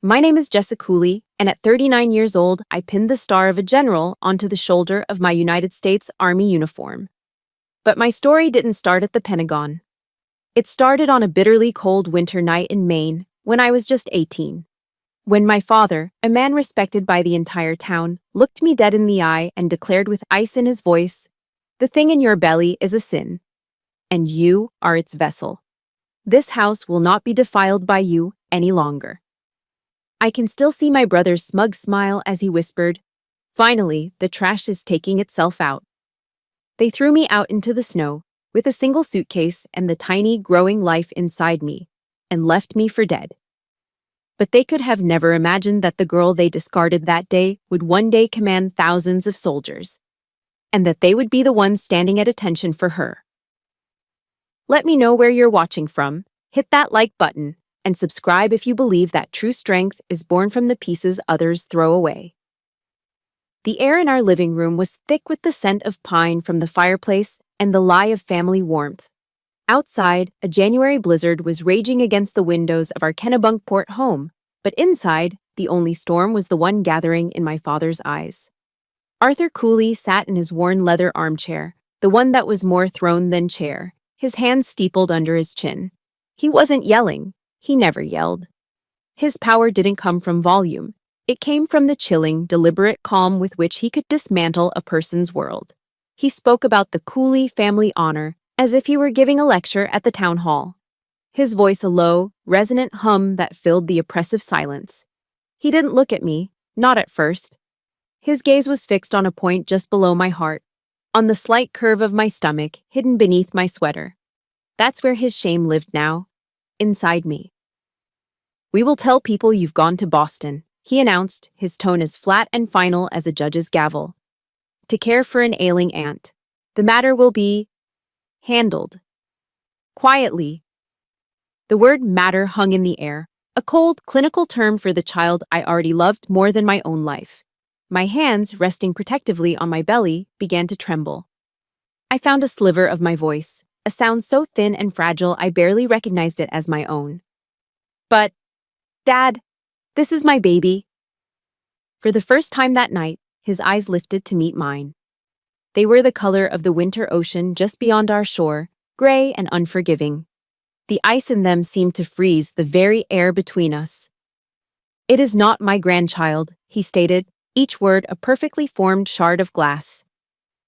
My name is Jessica Cooley, and at 39 years old, I pinned the star of a general onto the shoulder of my United States Army uniform. But my story didn't start at the Pentagon. It started on a bitterly cold winter night in Maine when I was just 18. When my father, a man respected by the entire town, looked me dead in the eye and declared with ice in his voice, "The thing in your belly is a sin, and you are its vessel. This house will not be defiled by you any longer." I can still see my brother's smug smile as he whispered, "Finally, the trash is taking itself out." They threw me out into the snow, with a single suitcase and the tiny, growing life inside me, and left me for dead. But they could have never imagined that the girl they discarded that day would one day command thousands of soldiers, and that they would be the ones standing at attention for her. Let me know where you're watching from, hit that like button, and subscribe if you believe that true strength is born from the pieces others throw away. The air in our living room was thick with the scent of pine from the fireplace and the lie of family warmth. Outside, a January blizzard was raging against the windows of our Kennebunkport home, but inside, the only storm was the one gathering in my father's eyes. Arthur Cooley sat in his worn leather armchair, the one that was more throne than chair, his hands steepled under his chin. He wasn't yelling. He never yelled. His power didn't come from volume. It came from the chilling, deliberate calm with which he could dismantle a person's world. He spoke about the Cooley family honor as if he were giving a lecture at the town hall. His voice a low, resonant hum that filled the oppressive silence. He didn't look at me, not at first. His gaze was fixed on a point just below my heart, on the slight curve of my stomach hidden beneath my sweater. That's where his shame lived now, inside me. "We will tell people you've gone to Boston," he announced, his tone as flat and final as a judge's gavel. "To care for an ailing aunt. The matter will be handled. Quietly." The word matter hung in the air, a cold, clinical term for the child I already loved more than my own life. My hands, resting protectively on my belly, began to tremble. I found a sliver of my voice, a sound so thin and fragile I barely recognized it as my own. "But, Dad, this is my baby." For the first time that night, his eyes lifted to meet mine. They were the color of the winter ocean just beyond our shore, gray and unforgiving. The ice in them seemed to freeze the very air between us. "It is not my grandchild," he stated, each word a perfectly formed shard of glass.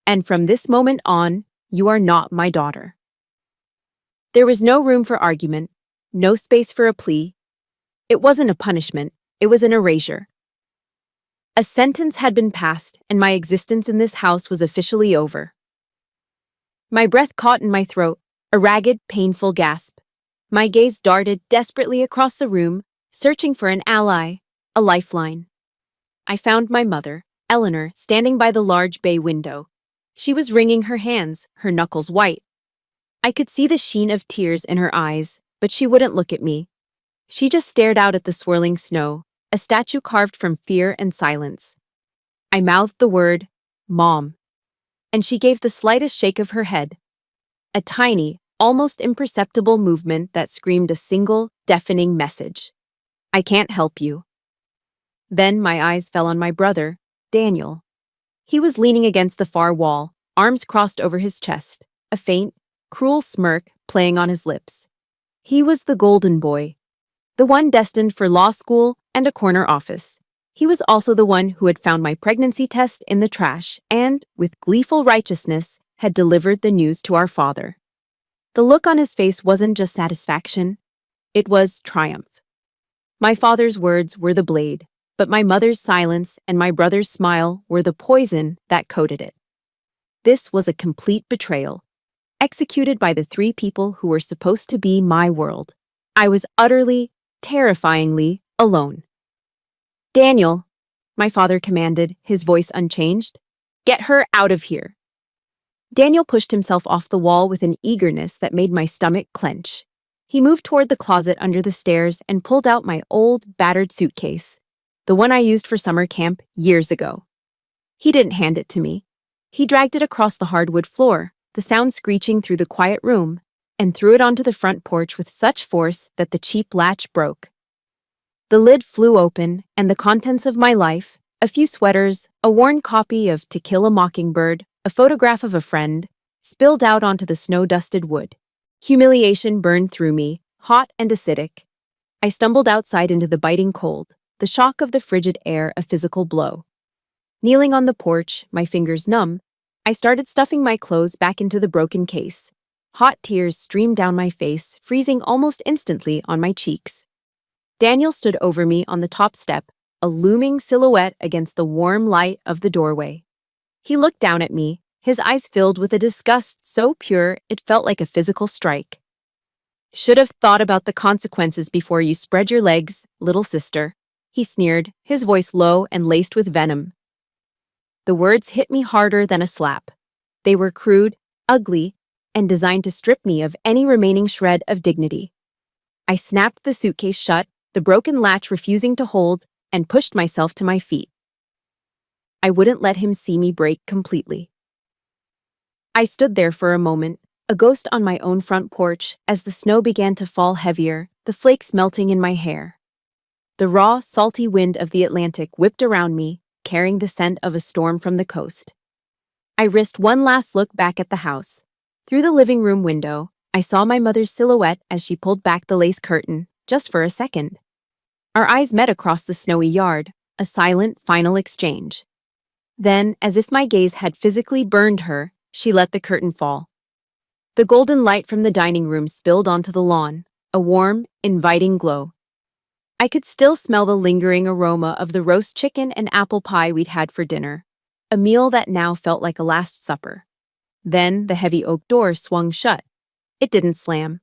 "And from this moment on, you are not my daughter." There was no room for argument, no space for a plea. It wasn't a punishment, it was an erasure. A sentence had been passed, and my existence in this house was officially over. My breath caught in my throat, a ragged, painful gasp. My gaze darted desperately across the room, searching for an ally, a lifeline. I found my mother, Eleanor, standing by the large bay window. She was wringing her hands, her knuckles white. I could see the sheen of tears in her eyes, but she wouldn't look at me. She just stared out at the swirling snow, a statue carved from fear and silence. I mouthed the word, "Mom," and she gave the slightest shake of her head. A tiny, almost imperceptible movement that screamed a single, deafening message. "I can't help you." Then my eyes fell on my brother, Daniel. He was leaning against the far wall, arms crossed over his chest, a faint, cruel smirk playing on his lips. He was the golden boy, the one destined for law school and a corner office. He was also the one who had found my pregnancy test in the trash and, with gleeful righteousness, had delivered the news to our father. The look on his face wasn't just satisfaction, it was triumph. My father's words were the blade, but my mother's silence and my brother's smile were the poison that coated it. This was a complete betrayal, executed by the three people who were supposed to be my world. I was utterly, terrifyingly alone. "Daniel," my father commanded, his voice unchanged, "get her out of here." Daniel pushed himself off the wall with an eagerness that made my stomach clench. He moved toward the closet under the stairs and pulled out my old, battered suitcase, the one I used for summer camp years ago. He didn't hand it to me. He dragged it across the hardwood floor, the sound screeching through the quiet room, and threw it onto the front porch with such force that the cheap latch broke. The lid flew open, and the contents of my life, a few sweaters, a worn copy of To Kill a Mockingbird, a photograph of a friend, spilled out onto the snow-dusted wood. Humiliation burned through me, hot and acidic. I stumbled outside into the biting cold, the shock of the frigid air a physical blow. Kneeling on the porch, my fingers numb, I started stuffing my clothes back into the broken case. Hot tears streamed down my face, freezing almost instantly on my cheeks. Daniel stood over me on the top step, a looming silhouette against the warm light of the doorway. He looked down at me, his eyes filled with a disgust so pure it felt like a physical strike. "Should have thought about the consequences before you spread your legs, little sister," he sneered, his voice low and laced with venom. The words hit me harder than a slap. They were crude, ugly, and designed to strip me of any remaining shred of dignity. I snapped the suitcase shut, the broken latch refusing to hold, and pushed myself to my feet. I wouldn't let him see me break completely. I stood there for a moment, a ghost on my own front porch, as the snow began to fall heavier, the flakes melting in my hair. The raw, salty wind of the Atlantic whipped around me, carrying the scent of a storm from the coast. I risked one last look back at the house. Through the living room window, I saw my mother's silhouette as she pulled back the lace curtain, just for a second. Our eyes met across the snowy yard, a silent, final exchange. Then, as if my gaze had physically burned her, she let the curtain fall. The golden light from the dining room spilled onto the lawn, a warm, inviting glow. I could still smell the lingering aroma of the roast chicken and apple pie we'd had for dinner, a meal that now felt like a Last Supper. Then the heavy oak door swung shut. It didn't slam.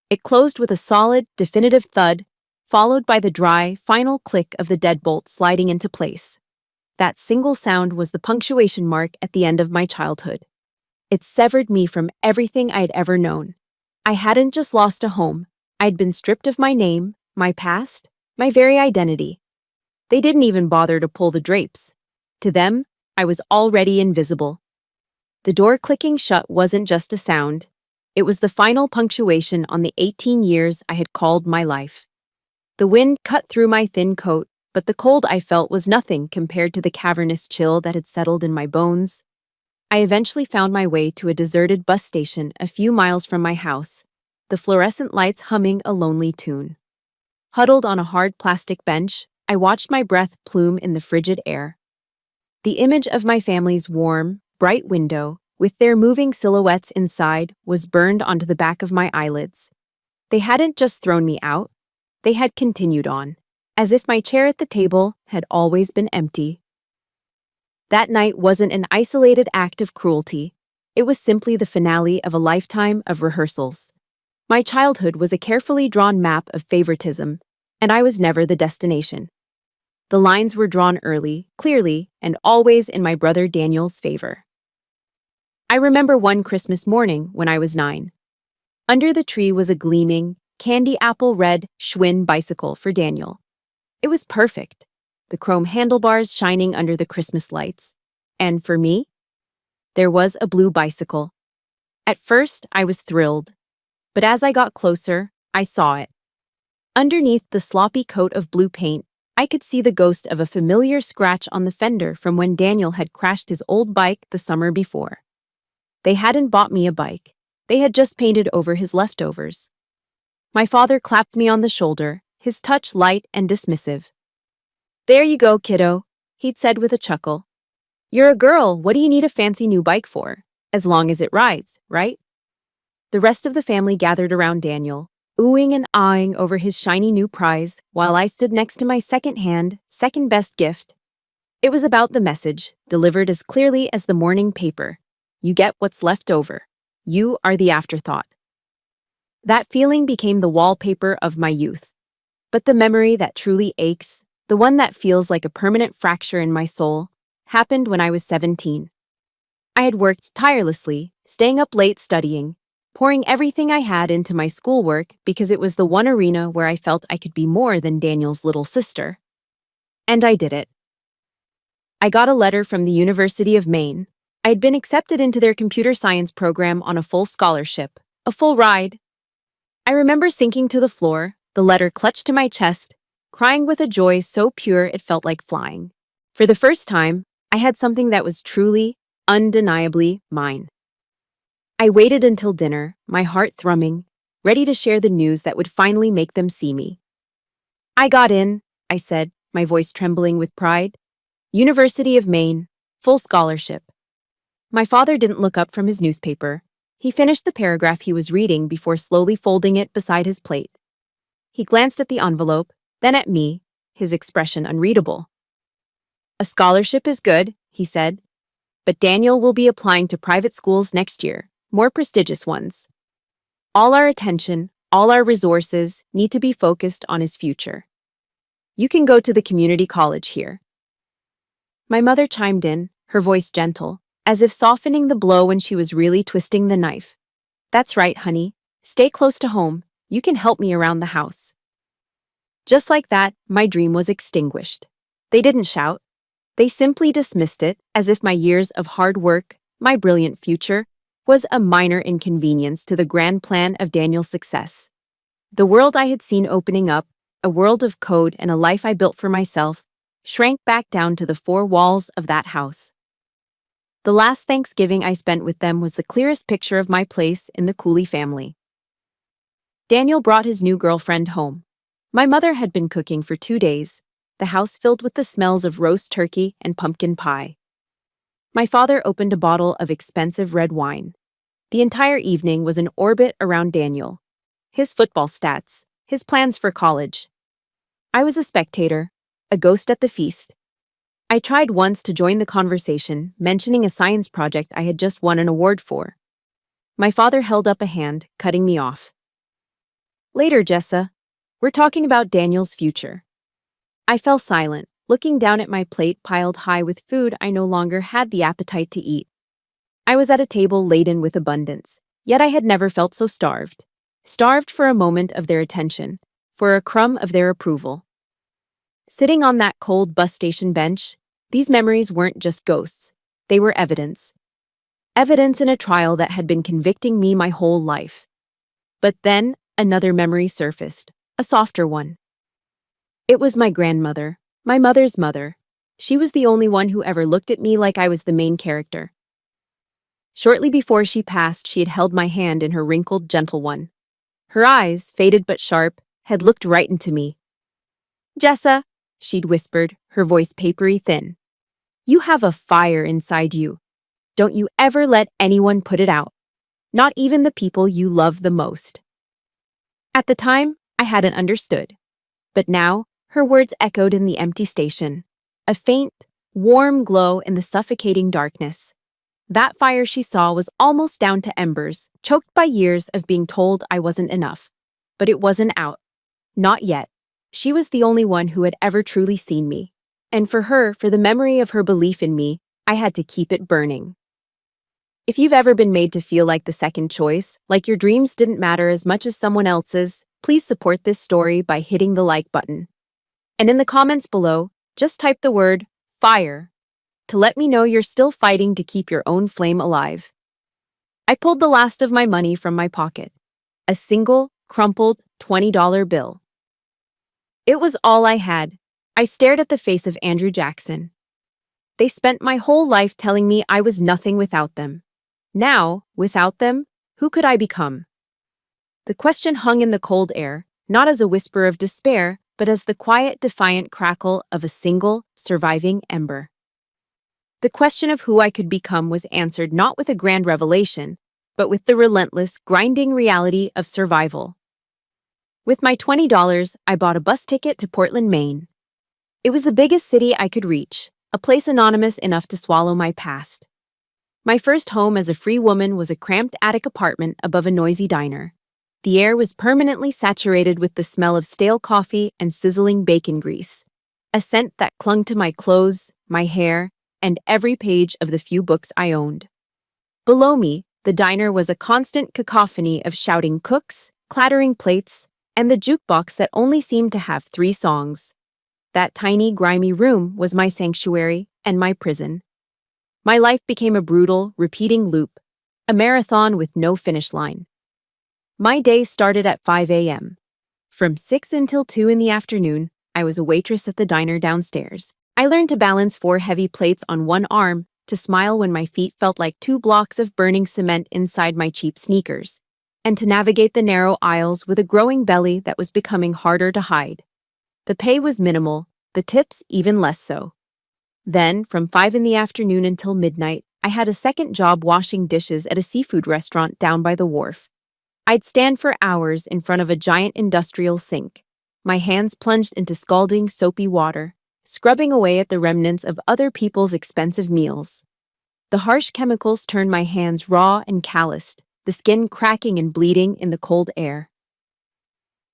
It closed with a solid, definitive thud, followed by the dry, final click of the deadbolt sliding into place. That single sound was the punctuation mark at the end of my childhood. It severed me from everything I'd ever known. I hadn't just lost a home. I'd been stripped of my name, my past, my very identity. They didn't even bother to pull the drapes. To them, I was already invisible. The door clicking shut wasn't just a sound. It was the final punctuation on the 18 years I had called my life. The wind cut through my thin coat, but the cold I felt was nothing compared to the cavernous chill that had settled in my bones. I eventually found my way to a deserted bus station a few miles from my house, the fluorescent lights humming a lonely tune. Huddled on a hard plastic bench, I watched my breath plume in the frigid air. The image of my family's warm, bright window, with their moving silhouettes inside, was burned onto the back of my eyelids. They hadn't just thrown me out, they had continued on, as if my chair at the table had always been empty. That night wasn't an isolated act of cruelty. It was simply the finale of a lifetime of rehearsals. My childhood was a carefully drawn map of favoritism, and I was never the destination. The lines were drawn early, clearly, and always in my brother Daniel's favor. I remember one Christmas morning when I was 9. Under the tree was a gleaming, candy apple red Schwinn bicycle for Daniel. It was perfect, the chrome handlebars shining under the Christmas lights. And for me, there was a blue bicycle. At first, I was thrilled, but as I got closer, I saw it. Underneath the sloppy coat of blue paint, I could see the ghost of a familiar scratch on the fender from when Daniel had crashed his old bike the summer before. They hadn't bought me a bike. They had just painted over his leftovers. My father clapped me on the shoulder, his touch light and dismissive. "There you go, kiddo," he'd said with a chuckle. "You're a girl, what do you need a fancy new bike for? As long as it rides, right?" The rest of the family gathered around Daniel, oohing and aahing over his shiny new prize, while I stood next to my second-hand, second-best gift. It was about the message, delivered as clearly as the morning paper. You get what's left over. You are the afterthought. That feeling became the wallpaper of my youth. But the memory that truly aches, the one that feels like a permanent fracture in my soul, happened when I was 17. I had worked tirelessly, staying up late studying, pouring everything I had into my schoolwork because it was the one arena where I felt I could be more than Daniel's little sister. And I did it. I got a letter from the University of Maine. I had been accepted into their computer science program on a full scholarship, a full ride. I remember sinking to the floor, the letter clutched to my chest, crying with a joy so pure it felt like flying. For the first time, I had something that was truly, undeniably mine. I waited until dinner, my heart thrumming, ready to share the news that would finally make them see me. I got in, I said, my voice trembling with pride. University of Maine, full scholarship. My father didn't look up from his newspaper. He finished the paragraph he was reading before slowly folding it beside his plate. He glanced at the envelope, then at me, his expression unreadable. A scholarship is good, he said, but Daniel will be applying to private schools next year, more prestigious ones. All our attention, all our resources need to be focused on his future. You can go to the community college here. My mother chimed in, her voice gentle, as if softening the blow when she was really twisting the knife. That's right, honey. Stay close to home. You can help me around the house. Just like that, my dream was extinguished. They didn't shout. They simply dismissed it as if my years of hard work, my brilliant future, was a minor inconvenience to the grand plan of Daniel's success. The world I had seen opening up, a world of code and a life I built for myself, shrank back down to the four walls of that house. The last Thanksgiving I spent with them was the clearest picture of my place in the Cooley family. Daniel brought his new girlfriend home. My mother had been cooking for 2 days, the house filled with the smells of roast turkey and pumpkin pie. My father opened a bottle of expensive red wine. The entire evening was an orbit around Daniel, his football stats, his plans for college. I was a spectator, a ghost at the feast. I tried once to join the conversation, mentioning a science project I had just won an award for. My father held up a hand, cutting me off. Later, Jessa. We're talking about Daniel's future. I fell silent, looking down at my plate piled high with food I no longer had the appetite to eat. I was at a table laden with abundance, yet I had never felt so starved. Starved for a moment of their attention, for a crumb of their approval. Sitting on that cold bus station bench, these memories weren't just ghosts, they were evidence. Evidence in a trial that had been convicting me my whole life. But then, another memory surfaced, a softer one. It was my grandmother, my mother's mother. She was the only one who ever looked at me like I was the main character. Shortly before she passed, she had held my hand in her wrinkled, gentle one. Her eyes, faded but sharp, had looked right into me. Jessa, she'd whispered, her voice papery thin. You have a fire inside you. Don't you ever let anyone put it out. Not even the people you love the most. At the time, I hadn't understood. But now, her words echoed in the empty station. A faint, warm glow in the suffocating darkness. That fire she saw was almost down to embers, choked by years of being told I wasn't enough. But it wasn't out. Not yet. She was the only one who had ever truly seen me. And for her, for the memory of her belief in me, I had to keep it burning. If you've ever been made to feel like the second choice, like your dreams didn't matter as much as someone else's, please support this story by hitting the like button. And in the comments below, just type the word FIRE to let me know you're still fighting to keep your own flame alive. I pulled the last of my money from my pocket. A single, crumpled $20 bill. It was all I had. I stared at the face of Andrew Jackson. They spent my whole life telling me I was nothing without them. Now, without them, who could I become? The question hung in the cold air, not as a whisper of despair, but as the quiet, defiant crackle of a single, surviving ember. The question of who I could become was answered not with a grand revelation, but with the relentless, grinding reality of survival. With my $20, I bought a bus ticket to Portland, Maine. It was the biggest city I could reach, a place anonymous enough to swallow my past. My first home as a free woman was a cramped attic apartment above a noisy diner. The air was permanently saturated with the smell of stale coffee and sizzling bacon grease, a scent that clung to my clothes, my hair, and every page of the few books I owned. Below me, the diner was a constant cacophony of shouting cooks, clattering plates, and the jukebox that only seemed to have 3 songs. That tiny, grimy room was my sanctuary and my prison. My life became a brutal, repeating loop, a marathon with no finish line. My day started at 5 a.m. From 6 until 2 in the afternoon, I was a waitress at the diner downstairs. I learned to balance 4 heavy plates on one arm, to smile when my feet felt like 2 blocks of burning cement inside my cheap sneakers, and to navigate the narrow aisles with a growing belly that was becoming harder to hide. The pay was minimal, the tips even less so. Then, from 5 in the afternoon until midnight, I had a second job washing dishes at a seafood restaurant down by the wharf. I'd stand for hours in front of a giant industrial sink, my hands plunged into scalding, soapy water, scrubbing away at the remnants of other people's expensive meals. The harsh chemicals turned my hands raw and calloused, the skin cracking and bleeding in the cold air.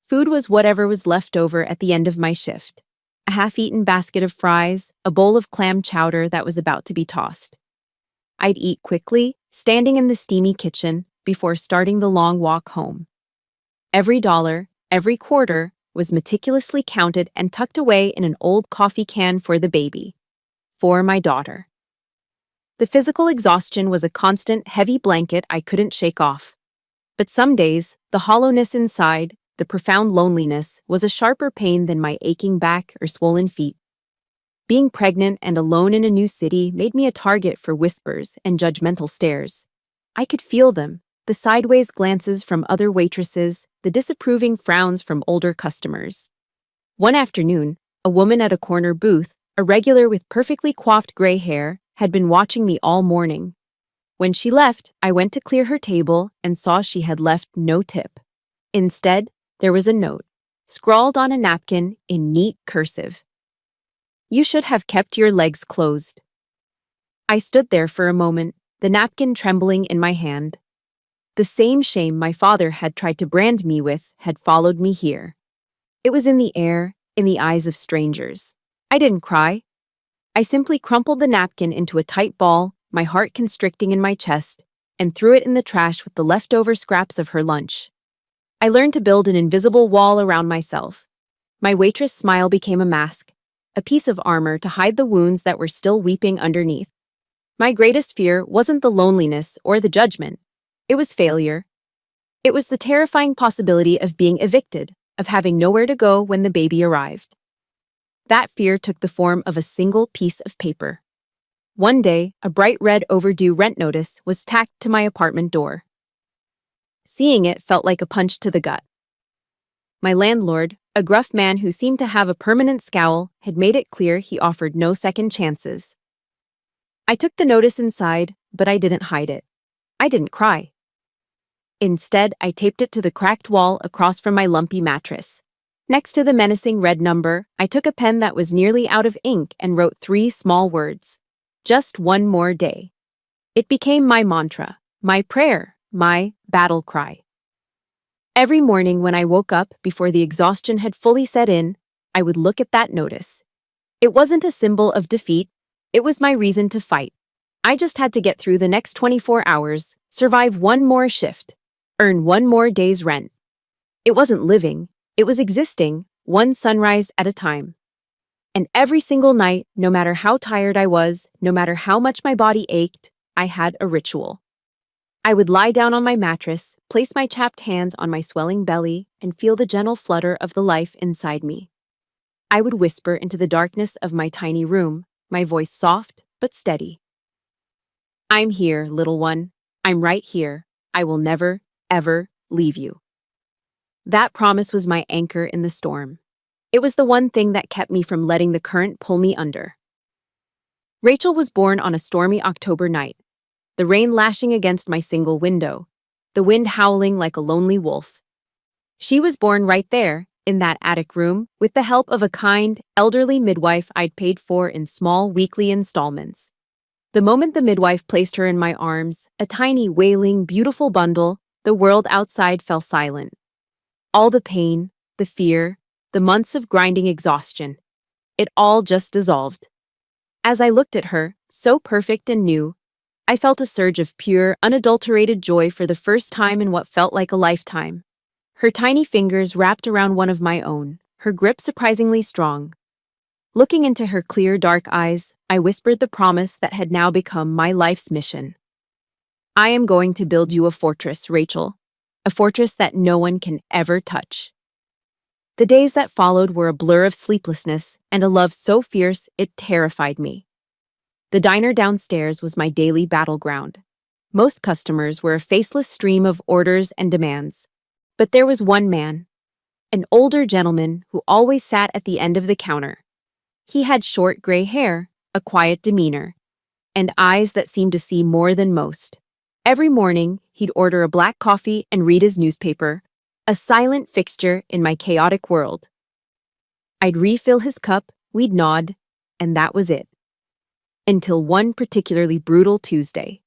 Food was whatever was left over at the end of my shift. A half-eaten basket of fries, a bowl of clam chowder that was about to be tossed. I'd eat quickly, standing in the steamy kitchen, before starting the long walk home. Every dollar, every quarter, was meticulously counted and tucked away in an old coffee can for the baby. For my daughter. The physical exhaustion was a constant, heavy blanket I couldn't shake off. But some days, the hollowness inside, the profound loneliness, was a sharper pain than my aching back or swollen feet. Being pregnant and alone in a new city made me a target for whispers and judgmental stares. I could feel them, the sideways glances from other waitresses, the disapproving frowns from older customers. One afternoon, a woman at a corner booth, a regular with perfectly coiffed gray hair, had been watching me all morning. When she left, I went to clear her table and saw she had left no tip. Instead, there was a note, scrawled on a napkin in neat cursive. "You should have kept your legs closed." I stood there for a moment, the napkin trembling in my hand. The same shame my father had tried to brand me with had followed me here. It was in the air, in the eyes of strangers. I didn't cry. I simply crumpled the napkin into a tight ball, my heart constricting in my chest, and threw it in the trash with the leftover scraps of her lunch. I learned to build an invisible wall around myself. My waitress smile became a mask, a piece of armor to hide the wounds that were still weeping underneath. My greatest fear wasn't the loneliness or the judgment. It was failure. It was the terrifying possibility of being evicted, of having nowhere to go when the baby arrived. That fear took the form of a single piece of paper. One day, a bright red overdue rent notice was tacked to my apartment door. Seeing it felt like a punch to the gut. My landlord, a gruff man who seemed to have a permanent scowl, had made it clear he offered no second chances. I took the notice inside, but I didn't hide it. I didn't cry. Instead, I taped it to the cracked wall across from my lumpy mattress. Next to the menacing red number, I took a pen that was nearly out of ink and wrote 3 small words. Just one more day. It became my mantra, my prayer, my battle cry. Every morning when I woke up before the exhaustion had fully set in, I would look at that notice. It wasn't a symbol of defeat, it was my reason to fight. I just had to get through the next 24 hours, survive one more shift, earn one more day's rent. It wasn't living, it was existing, one sunrise at a time. And every single night, no matter how tired I was, no matter how much my body ached, I had a ritual. I would lie down on my mattress, place my chapped hands on my swelling belly, and feel the gentle flutter of the life inside me. I would whisper into the darkness of my tiny room, my voice soft but steady. "I'm here, little one. I'm right here. I will never, ever leave you." That promise was my anchor in the storm. It was the one thing that kept me from letting the current pull me under. Rachel was born on a stormy October night, the rain lashing against my single window, the wind howling like a lonely wolf. She was born right there, in that attic room, with the help of a kind, elderly midwife I'd paid for in small weekly installments. The moment the midwife placed her in my arms, a tiny, wailing, beautiful bundle, the world outside fell silent. All the pain, the fear, the months of grinding exhaustion, it all just dissolved. As I looked at her, so perfect and new, I felt a surge of pure, unadulterated joy for the first time in what felt like a lifetime. Her tiny fingers wrapped around one of my own, her grip surprisingly strong. Looking into her clear, dark eyes, I whispered the promise that had now become my life's mission. "I am going to build you a fortress, Rachel. A fortress that no one can ever touch." The days that followed were a blur of sleeplessness and a love so fierce it terrified me. The diner downstairs was my daily battleground. Most customers were a faceless stream of orders and demands. But there was one man, an older gentleman who always sat at the end of the counter. He had short gray hair, a quiet demeanor, and eyes that seemed to see more than most. Every morning, he'd order a black coffee and read his newspaper, a silent fixture in my chaotic world. I'd refill his cup, we'd nod, and that was it. Until one particularly brutal Tuesday.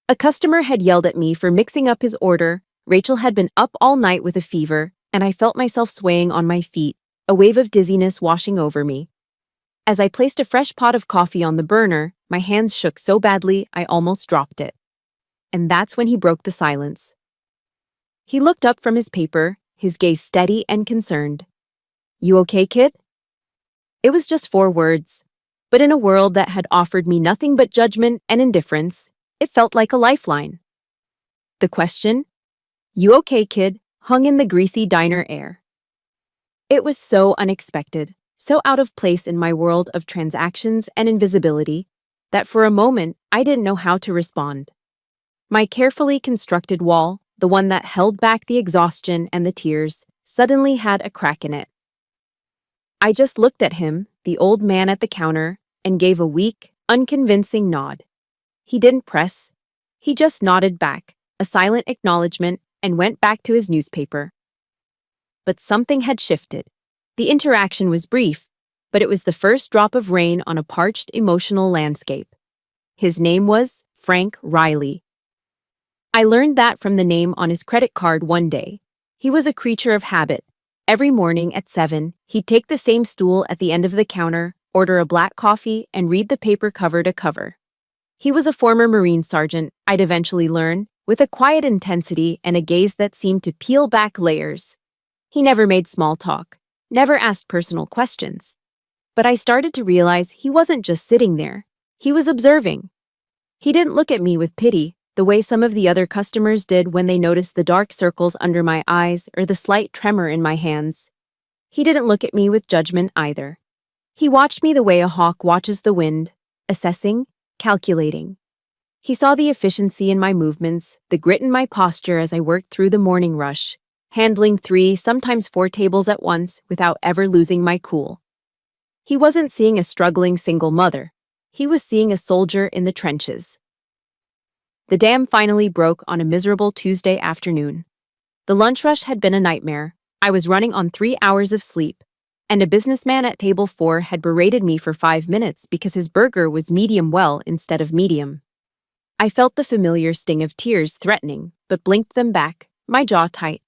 A customer had yelled at me for mixing up his order. Rachel had been up all night with a fever, and I felt myself swaying on my feet, a wave of dizziness washing over me. As I placed a fresh pot of coffee on the burner, my hands shook so badly I almost dropped it. And that's when he broke the silence. He looked up from his paper, his gaze steady and concerned. "You okay, kid?" It was just 4 words, but in a world that had offered me nothing but judgment and indifference, it felt like a lifeline. The question, "You okay, kid?" hung in the greasy diner air. It was so unexpected, so out of place in my world of transactions and invisibility, that for a moment I didn't know how to respond. My carefully constructed wall, the one that held back the exhaustion and the tears, suddenly had a crack in it. I just looked at him, the old man at the counter, and gave a weak, unconvincing nod. He didn't press. He just nodded back, a silent acknowledgement, and went back to his newspaper. But something had shifted. The interaction was brief, but it was the first drop of rain on a parched, emotional landscape. His name was Frank Riley. I learned that from the name on his credit card one day. He was a creature of habit. Every morning at 7, he'd take the same stool at the end of the counter, order a black coffee, and read the paper cover to cover. He was a former Marine sergeant, I'd eventually learn, with a quiet intensity and a gaze that seemed to peel back layers. He never made small talk, never asked personal questions. But I started to realize he wasn't just sitting there. He was observing. He didn't look at me with pity, the way some of the other customers did when they noticed the dark circles under my eyes or the slight tremor in my hands. He didn't look at me with judgment either. He watched me the way a hawk watches the wind, assessing, calculating. He saw the efficiency in my movements, the grit in my posture as I worked through the morning rush, handling 3, sometimes 4 tables at once without ever losing my cool. He wasn't seeing a struggling single mother. He was seeing a soldier in the trenches. The dam finally broke on a miserable Tuesday afternoon. The lunch rush had been a nightmare. I was running on 3 hours of sleep, and a businessman at table 4 had berated me for 5 minutes because his burger was medium well instead of medium. I felt the familiar sting of tears threatening, but blinked them back, my jaw tight.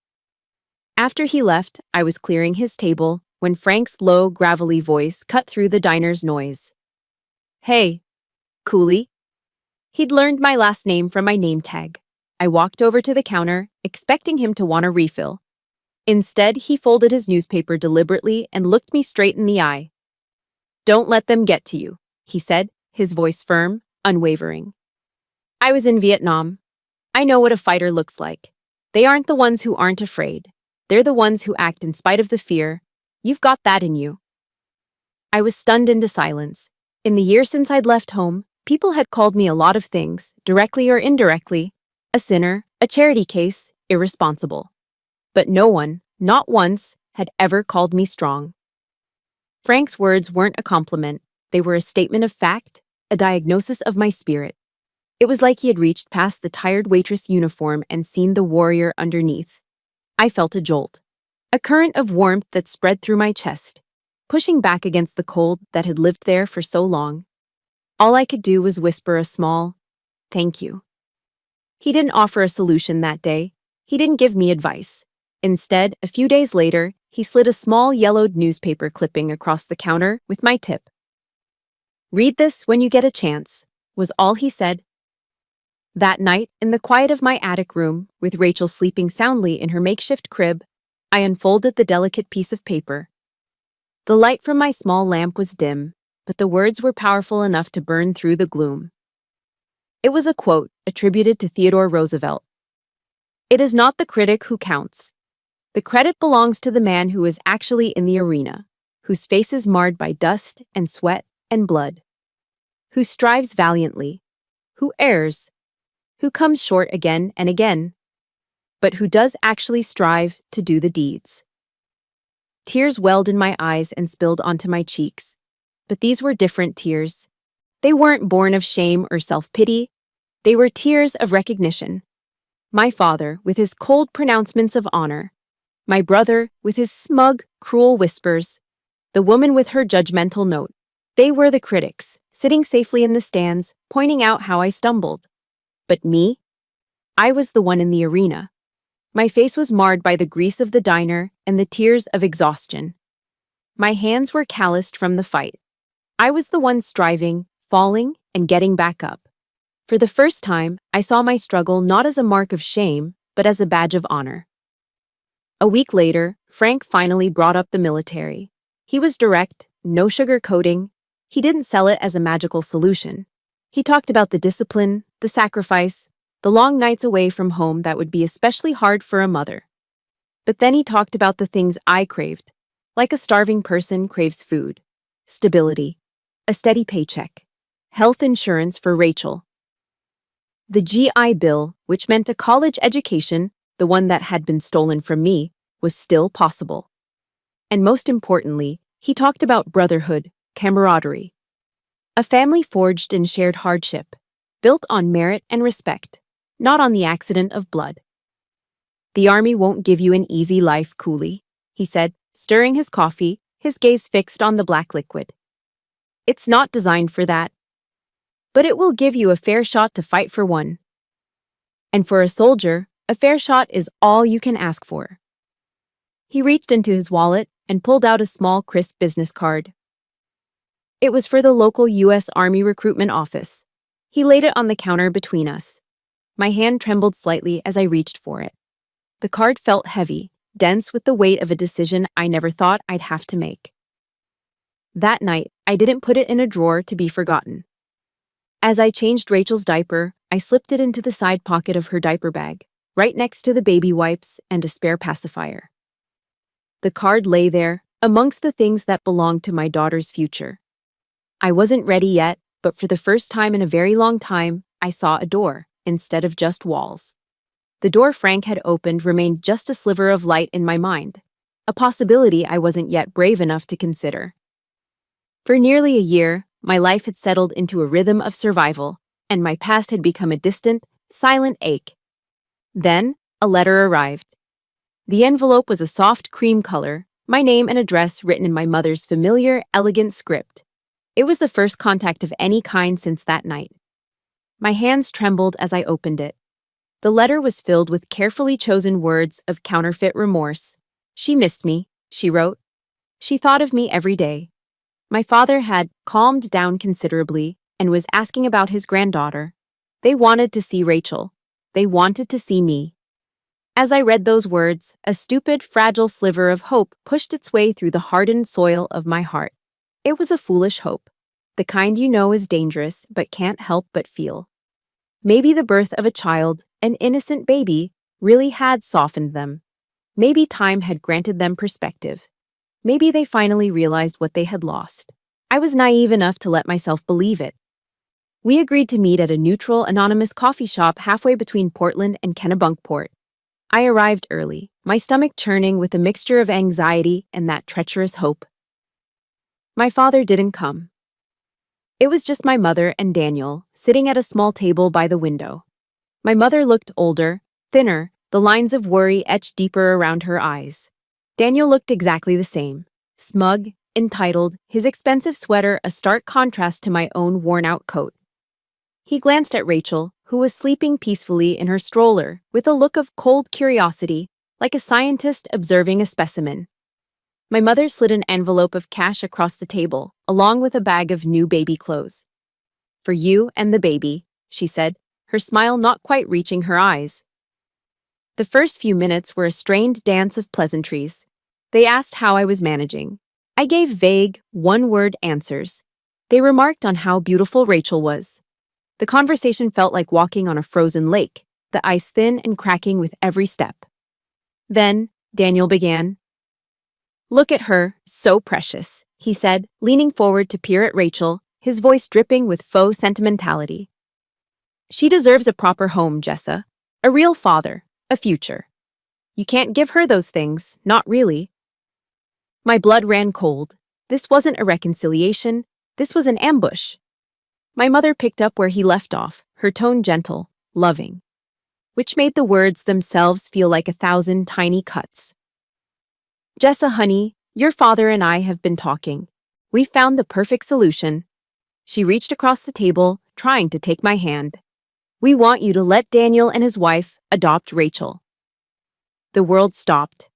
After he left, I was clearing his table when Frank's low, gravelly voice cut through the diner's noise. "Hey, Cooley." He'd learned my last name from my name tag. I walked over to the counter, expecting him to want a refill. Instead, he folded his newspaper deliberately and looked me straight in the eye. "Don't let them get to you," he said, his voice firm, unwavering. I was in Vietnam. I know what a fighter looks like. They aren't the ones who aren't afraid. They're the ones who act in spite of the fear. You've got that in you. I was stunned into silence. In the year since I'd left home, people had called me a lot of things, directly or indirectly. A sinner, a charity case, irresponsible. But no one, not once, had ever called me strong. Frank's words weren't a compliment. They were a statement of fact, a diagnosis of my spirit. It was like he had reached past the tired waitress uniform and seen the warrior underneath. I felt a jolt, a current of warmth that spread through my chest, pushing back against the cold that had lived there for so long. All I could do was whisper a small, "Thank you." He didn't offer a solution that day. He didn't give me advice. Instead, a few days later, he slid a small yellowed newspaper clipping across the counter with my tip. "Read this when you get a chance," was all he said. That night, in the quiet of my attic room, with Rachel sleeping soundly in her makeshift crib, I unfolded the delicate piece of paper. The light from my small lamp was dim, but the words were powerful enough to burn through the gloom. It was a quote attributed to Theodore Roosevelt. "It is not the critic who counts. The credit belongs to the man who is actually in the arena, whose face is marred by dust and sweat and blood, who strives valiantly, who errs, who comes short again and again, but who does actually strive to do the deeds. Tears welled in my eyes and spilled onto my cheeks, but these were different tears. They weren't born of shame or self-pity. They were tears of recognition. My father, with his cold pronouncements of honor. My brother, with his smug, cruel whispers. The woman with her judgmental note. They were the critics, sitting safely in the stands, pointing out how I stumbled. But me? I was the one in the arena. My face was marred by the grease of the diner and the tears of exhaustion. My hands were calloused from the fight. I was the one striving, falling, and getting back up. For the first time, I saw my struggle not as a mark of shame, but as a badge of honor. A week later, Frank finally brought up the military. He was direct, no sugarcoating. He didn't sell it as a magical solution. He talked about the discipline, the sacrifice, the long nights away from home that would be especially hard for a mother. But then he talked about the things I craved, like a starving person craves food, stability, a steady paycheck, health insurance for Rachel. The GI Bill, which meant a college education, the one that had been stolen from me, was still possible. And most importantly, he talked about brotherhood, camaraderie. A family forged in shared hardship, built on merit and respect, not on the accident of blood. The army won't give you an easy life, Cooley, he said, stirring his coffee, his gaze fixed on the black liquid. It's not designed for that. But it will give you a fair shot to fight for one. And for a soldier, a fair shot is all you can ask for. He reached into his wallet and pulled out a small, crisp business card. It was for the local U.S. Army recruitment office. He laid it on the counter between us. My hand trembled slightly as I reached for it. The card felt heavy, dense with the weight of a decision I never thought I'd have to make. That night, I didn't put it in a drawer to be forgotten. As I changed Rachel's diaper, I slipped it into the side pocket of her diaper bag, right next to the baby wipes and a spare pacifier. The card lay there, amongst the things that belonged to my daughter's future. I wasn't ready yet, but for the first time in a very long time, I saw a door, instead of just walls. The door Frank had opened remained just a sliver of light in my mind, a possibility I wasn't yet brave enough to consider. For nearly a year, my life had settled into a rhythm of survival, and my past had become a distant, silent ache. Then, a letter arrived. The envelope was a soft cream color, my name and address written in my mother's familiar, elegant script. It was the first contact of any kind since that night. My hands trembled as I opened it. The letter was filled with carefully chosen words of counterfeit remorse. She missed me, she wrote. She thought of me every day. My father had calmed down considerably and was asking about his granddaughter. They wanted to see Rachel. They wanted to see me. As I read those words, a stupid, fragile sliver of hope pushed its way through the hardened soil of my heart. It was a foolish hope, the kind you know is dangerous but can't help but feel. Maybe the birth of a child, an innocent baby, really had softened them. Maybe time had granted them perspective. Maybe they finally realized what they had lost. I was naive enough to let myself believe it. We agreed to meet at a neutral, anonymous coffee shop halfway between Portland and Kennebunkport. I arrived early, my stomach churning with a mixture of anxiety and that treacherous hope. My father didn't come. It was just my mother and Daniel, sitting at a small table by the window. My mother looked older, thinner, the lines of worry etched deeper around her eyes. Daniel looked exactly the same, smug, entitled, his expensive sweater a stark contrast to my own worn-out coat. He glanced at Rachel, who was sleeping peacefully in her stroller, with a look of cold curiosity, like a scientist observing a specimen. My mother slid an envelope of cash across the table, along with a bag of new baby clothes. "For you and the baby," she said, her smile not quite reaching her eyes. The first few minutes were a strained dance of pleasantries. They asked how I was managing. I gave vague, one-word answers. They remarked on how beautiful Rachel was. The conversation felt like walking on a frozen lake, the ice thin and cracking with every step. Then, Daniel began. Look at her, so precious, he said, leaning forward to peer at Rachel, his voice dripping with faux sentimentality. She deserves a proper home, Jessa. A real father, a future. You can't give her those things, not really. My blood ran cold. This wasn't a reconciliation, this was an ambush. My mother picked up where he left off, her tone gentle, loving, which made the words themselves feel like 1,000 tiny cuts. Jessa, honey, your father and I have been talking. We've found the perfect solution. She reached across the table, trying to take my hand. We want you to let Daniel and his wife adopt Rachel. The world stopped.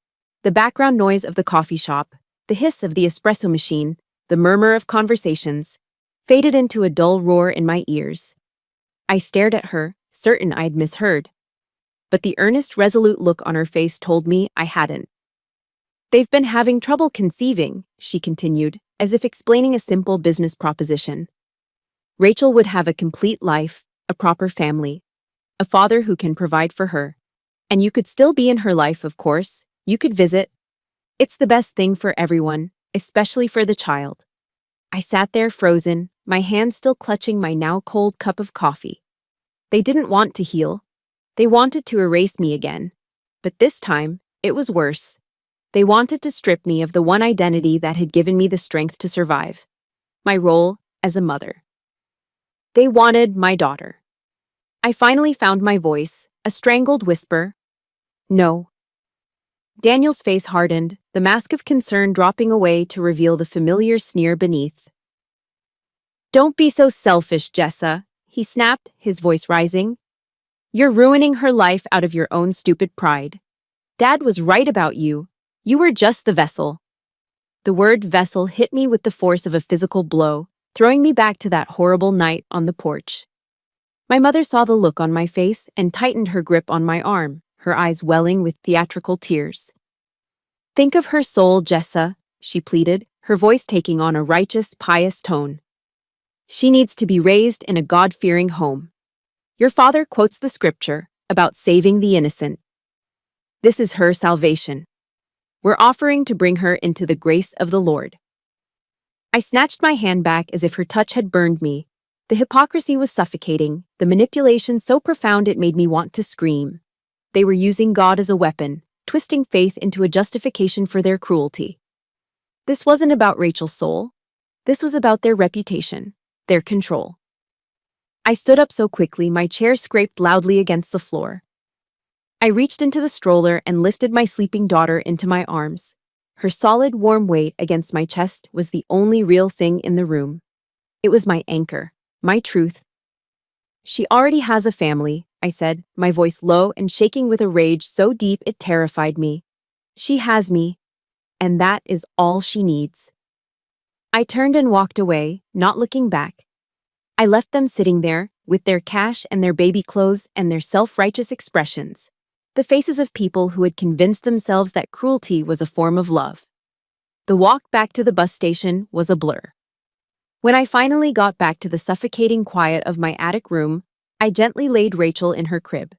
The background noise of the coffee shop, the hiss of the espresso machine, the murmur of conversations, faded into a dull roar in my ears. I stared at her, certain I'd misheard. But the earnest, resolute look on her face told me I hadn't. They've been having trouble conceiving, she continued, as if explaining a simple business proposition. Rachel would have a complete life, a proper family, a father who can provide for her. And you could still be in her life, of course. You could visit. It's the best thing for everyone, especially for the child. I sat there frozen, my hand still clutching my now cold cup of coffee. They didn't want to heal. They wanted to erase me again. But this time, it was worse. They wanted to strip me of the one identity that had given me the strength to survive. My role as a mother. They wanted my daughter. I finally found my voice, a strangled whisper. No. Daniel's face hardened, the mask of concern dropping away to reveal the familiar sneer beneath. Don't be so selfish, Jessa, he snapped, his voice rising. You're ruining her life out of your own stupid pride. Dad was right about you. You were just the vessel. The word vessel hit me with the force of a physical blow, throwing me back to that horrible night on the porch. My mother saw the look on my face and tightened her grip on my arm, her eyes welling with theatrical tears. Think of her soul, Jessa, she pleaded, her voice taking on a righteous, pious tone. She needs to be raised in a God-fearing home. Your father quotes the scripture about saving the innocent. This is her salvation. We're offering to bring her into the grace of the Lord. I snatched my hand back as if her touch had burned me. The hypocrisy was suffocating, the manipulation so profound it made me want to scream. They were using God as a weapon, twisting faith into a justification for their cruelty. This wasn't about Rachel's soul. This was about their reputation, their control. I stood up so quickly my chair scraped loudly against the floor. I reached into the stroller and lifted my sleeping daughter into my arms. Her solid, warm weight against my chest was the only real thing in the room. It was my anchor, my truth. She already has a family, I said, my voice low and shaking with a rage so deep it terrified me. She has me, and that is all she needs. I turned and walked away, not looking back. I left them sitting there, with their cash and their baby clothes and their self-righteous expressions. The faces of people who had convinced themselves that cruelty was a form of love. The walk back to the bus station was a blur. When I finally got back to the suffocating quiet of my attic room, I gently laid Rachel in her crib.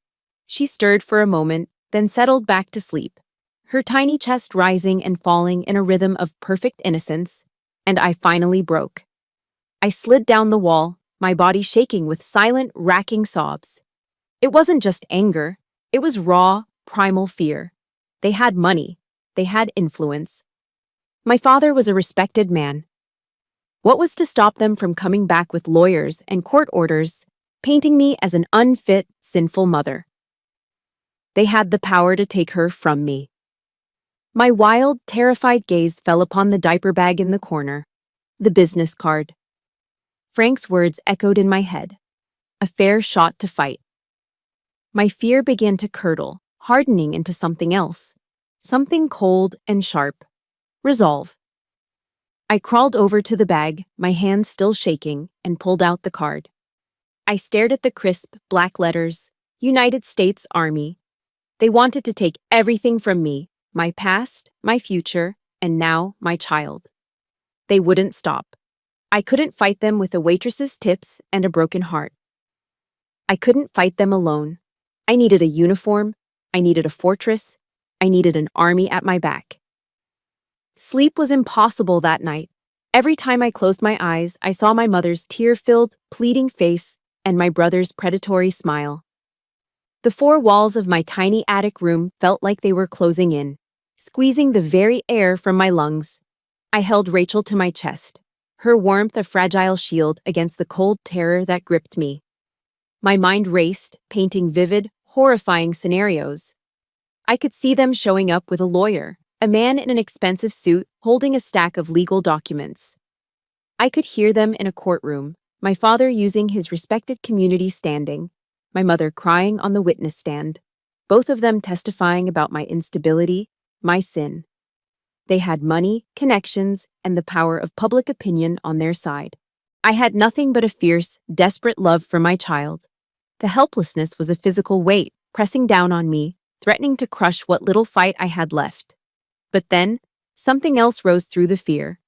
She stirred for a moment, then settled back to sleep, her tiny chest rising and falling in a rhythm of perfect innocence, and I finally broke. I slid down the wall, my body shaking with silent, racking sobs. It wasn't just anger. It was raw, primal fear. They had money. They had influence. My father was a respected man. What was to stop them from coming back with lawyers and court orders, painting me as an unfit, sinful mother? They had the power to take her from me. My wild, terrified gaze fell upon the diaper bag in the corner, the business card. Frank's words echoed in my head. A fair shot to fight. My fear began to curdle, hardening into something else. Something cold and sharp. Resolve. I crawled over to the bag, my hands still shaking, and pulled out the card. I stared at the crisp, black letters, United States Army. They wanted to take everything from me, my past, my future, and now my child. They wouldn't stop. I couldn't fight them with a waitress's tips and a broken heart. I couldn't fight them alone. I needed a uniform, I needed a fortress, I needed an army at my back. Sleep was impossible that night. Every time I closed my eyes, I saw my mother's tear-filled, pleading face and my brother's predatory smile. The four walls of my tiny attic room felt like they were closing in, squeezing the very air from my lungs. I held Rachel to my chest, her warmth a fragile shield against the cold terror that gripped me. My mind raced, painting vivid, horrifying scenarios. I could see them showing up with a lawyer, a man in an expensive suit holding a stack of legal documents. I could hear them in a courtroom, my father using his respected community standing, my mother crying on the witness stand, both of them testifying about my instability, my sin. They had money, connections, and the power of public opinion on their side. I had nothing but a fierce, desperate love for my child. The helplessness was a physical weight, pressing down on me, threatening to crush what little fight I had left. But then, something else rose through the fear.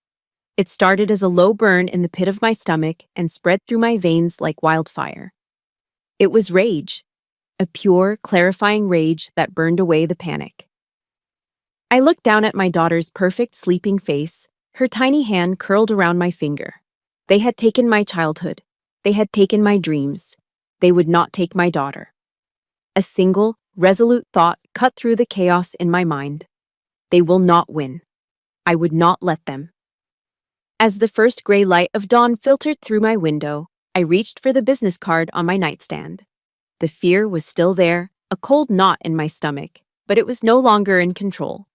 It started as a low burn in the pit of my stomach and spread through my veins like wildfire. It was rage, a pure, clarifying rage that burned away the panic. I looked down at my daughter's perfect sleeping face, her tiny hand curled around my finger. They had taken my childhood. They had taken my dreams. They would not take my daughter. A single, resolute thought cut through the chaos in my mind. They will not win. I would not let them. As the first gray light of dawn filtered through my window, I reached for the business card on my nightstand. The fear was still there, a cold knot in my stomach, but it was no longer in control.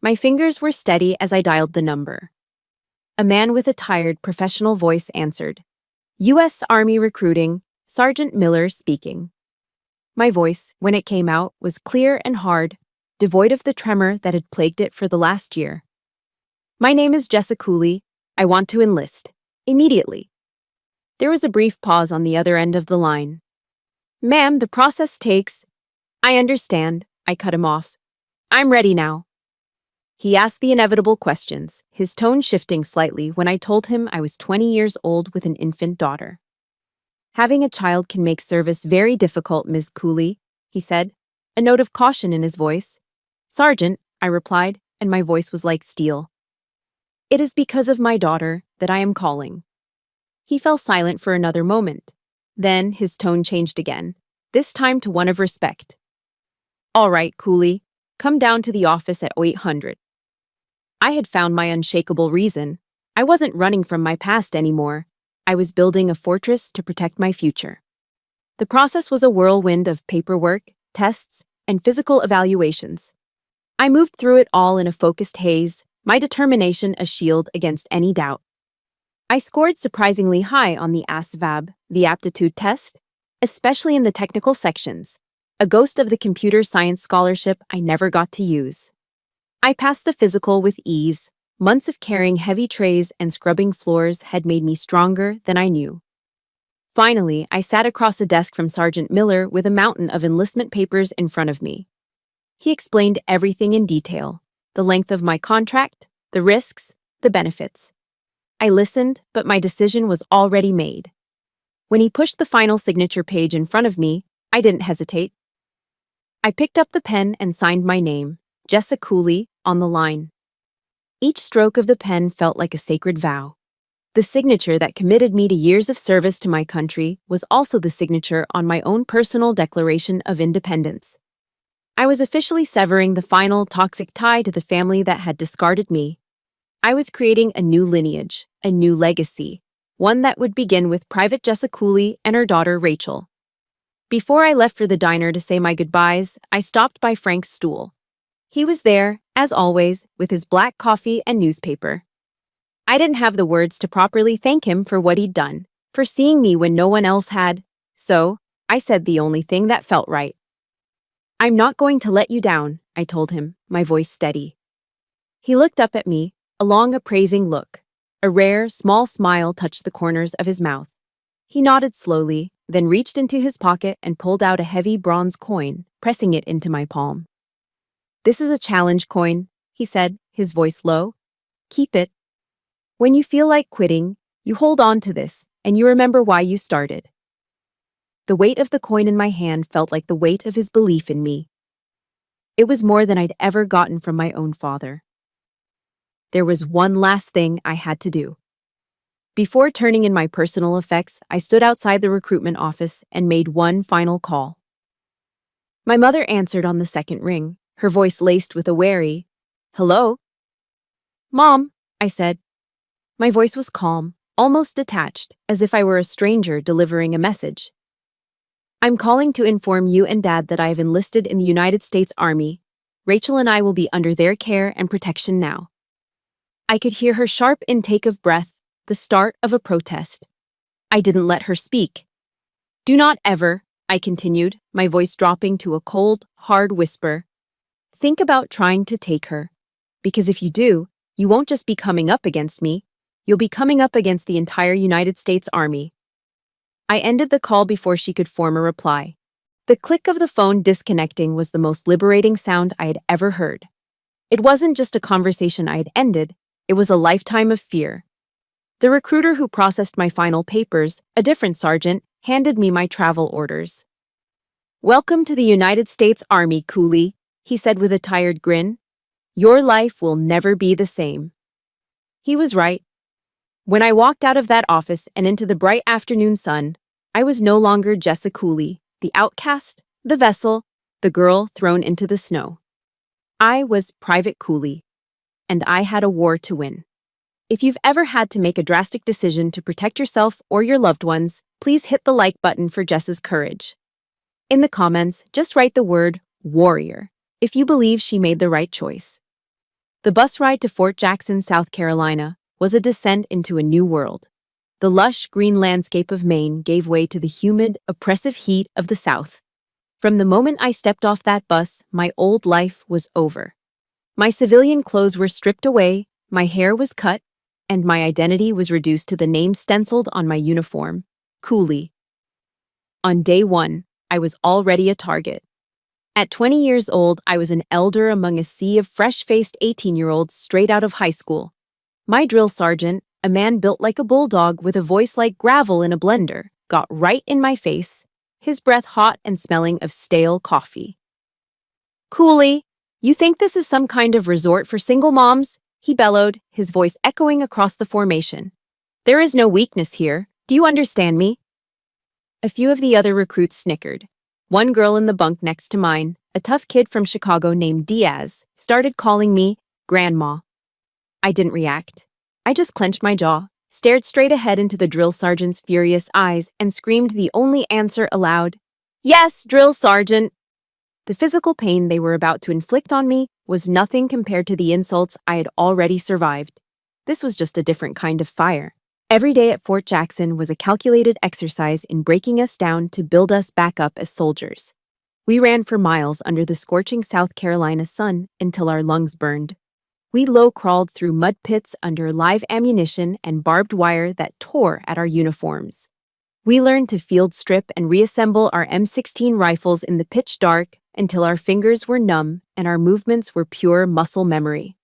My fingers were steady as I dialed the number. A man with a tired, professional voice answered. U.S. Army Recruiting, Sergeant Miller speaking. My voice, when it came out, was clear and hard, devoid of the tremor that had plagued it for the last year. My name is Jessica Cooley. I want to enlist. Immediately. There was a brief pause on the other end of the line. Ma'am, the process takes... I understand, I cut him off. I'm ready now. He asked the inevitable questions, his tone shifting slightly when I told him I was 20 years old with an infant daughter. Having a child can make service very difficult, Ms. Cooley, he said, a note of caution in his voice. Sergeant, I replied, and my voice was like steel. It is because of my daughter that I am calling. He fell silent for another moment. Then his tone changed again, this time to one of respect. All right, Cooley, come down to the office at 800. I had found my unshakable reason. I wasn't running from my past anymore. I was building a fortress to protect my future. The process was a whirlwind of paperwork, tests, and physical evaluations. I moved through it all in a focused haze, my determination a shield against any doubt. I scored surprisingly high on the ASVAB, the aptitude test, especially in the technical sections, a ghost of the computer science scholarship I never got to use. I passed the physical with ease. Months of carrying heavy trays and scrubbing floors had made me stronger than I knew. Finally, I sat across the desk from Sergeant Miller with a mountain of enlistment papers in front of me. He explained everything in detail, the length of my contract, the risks, the benefits. I listened, but my decision was already made. When he pushed the final signature page in front of me, I didn't hesitate. I picked up the pen and signed my name, Jessica Cooley, on the line. Each stroke of the pen felt like a sacred vow. The signature that committed me to years of service to my country was also the signature on my own personal Declaration of Independence. I was officially severing the final toxic tie to the family that had discarded me. I was creating a new lineage, a new legacy, one that would begin with Private Jessica Cooley and her daughter Rachel. Before I left for the diner to say my goodbyes, I stopped by Frank's stool. He was there, as always, with his black coffee and newspaper. I didn't have the words to properly thank him for what he'd done, for seeing me when no one else had, so I said the only thing that felt right. I'm not going to let you down, I told him, my voice steady. He looked up at me, a long appraising look. A rare, small smile touched the corners of his mouth. He nodded slowly, then reached into his pocket and pulled out a heavy bronze coin, pressing it into my palm. This is a challenge coin, he said, his voice low. Keep it. When you feel like quitting, you hold on to this, and you remember why you started. The weight of the coin in my hand felt like the weight of his belief in me. It was more than I'd ever gotten from my own father. There was one last thing I had to do. Before turning in my personal effects, I stood outside the recruitment office and made one final call. My mother answered on the second ring, her voice laced with a wary, "Hello?" "Mom," I said. My voice was calm, almost detached, as if I were a stranger delivering a message. "I'm calling to inform you and Dad that I have enlisted in the United States Army. Rachel and I will be under their care and protection now." I could hear her sharp intake of breath, the start of a protest. I didn't let her speak. "Do not ever," I continued, my voice dropping to a cold, hard whisper, "think about trying to take her. Because if you do, you won't just be coming up against me, you'll be coming up against the entire United States Army." I ended the call before she could form a reply. The click of the phone disconnecting was the most liberating sound I had ever heard. It wasn't just a conversation I had ended, it was a lifetime of fear. The recruiter who processed my final papers, a different sergeant, handed me my travel orders. "Welcome to the United States Army, Cooley," he said with a tired grin. "Your life will never be the same." He was right. When I walked out of that office and into the bright afternoon sun, I was no longer Jessa Cooley, the outcast, the vessel, the girl thrown into the snow. I was Private Cooley, and I had a war to win. If you've ever had to make a drastic decision to protect yourself or your loved ones, please hit the like button for Jessa's courage. In the comments, just write the word warrior if you believe she made the right choice. The bus ride to Fort Jackson, South Carolina, was a descent into a new world. The lush green landscape of Maine gave way to the humid, oppressive heat of the South. From the moment I stepped off that bus, my old life was over. My civilian clothes were stripped away, my hair was cut, and my identity was reduced to the name stenciled on my uniform, Cooley. On day one, I was already a target. At 20 years old, I was an elder among a sea of fresh-faced 18-year-olds straight out of high school. My drill sergeant, a man built like a bulldog with a voice like gravel in a blender, got right in my face, his breath hot and smelling of stale coffee. "Cooley, you think this is some kind of resort for single moms?" he bellowed, his voice echoing across the formation. "There is no weakness here. Do you understand me?" A few of the other recruits snickered. One girl in the bunk next to mine, a tough kid from Chicago named Diaz, started calling me Grandma. I didn't react. I just clenched my jaw, stared straight ahead into the drill sergeant's furious eyes, and screamed the only answer aloud, "Yes, drill sergeant!" The physical pain they were about to inflict on me was nothing compared to the insults I had already survived. This was just a different kind of fire. Every day at Fort Jackson was a calculated exercise in breaking us down to build us back up as soldiers. We ran for miles under the scorching South Carolina sun until our lungs burned. We low-crawled through mud pits under live ammunition and barbed wire that tore at our uniforms. We learned to field strip and reassemble our M16 rifles in the pitch dark until our fingers were numb and our movements were pure muscle memory.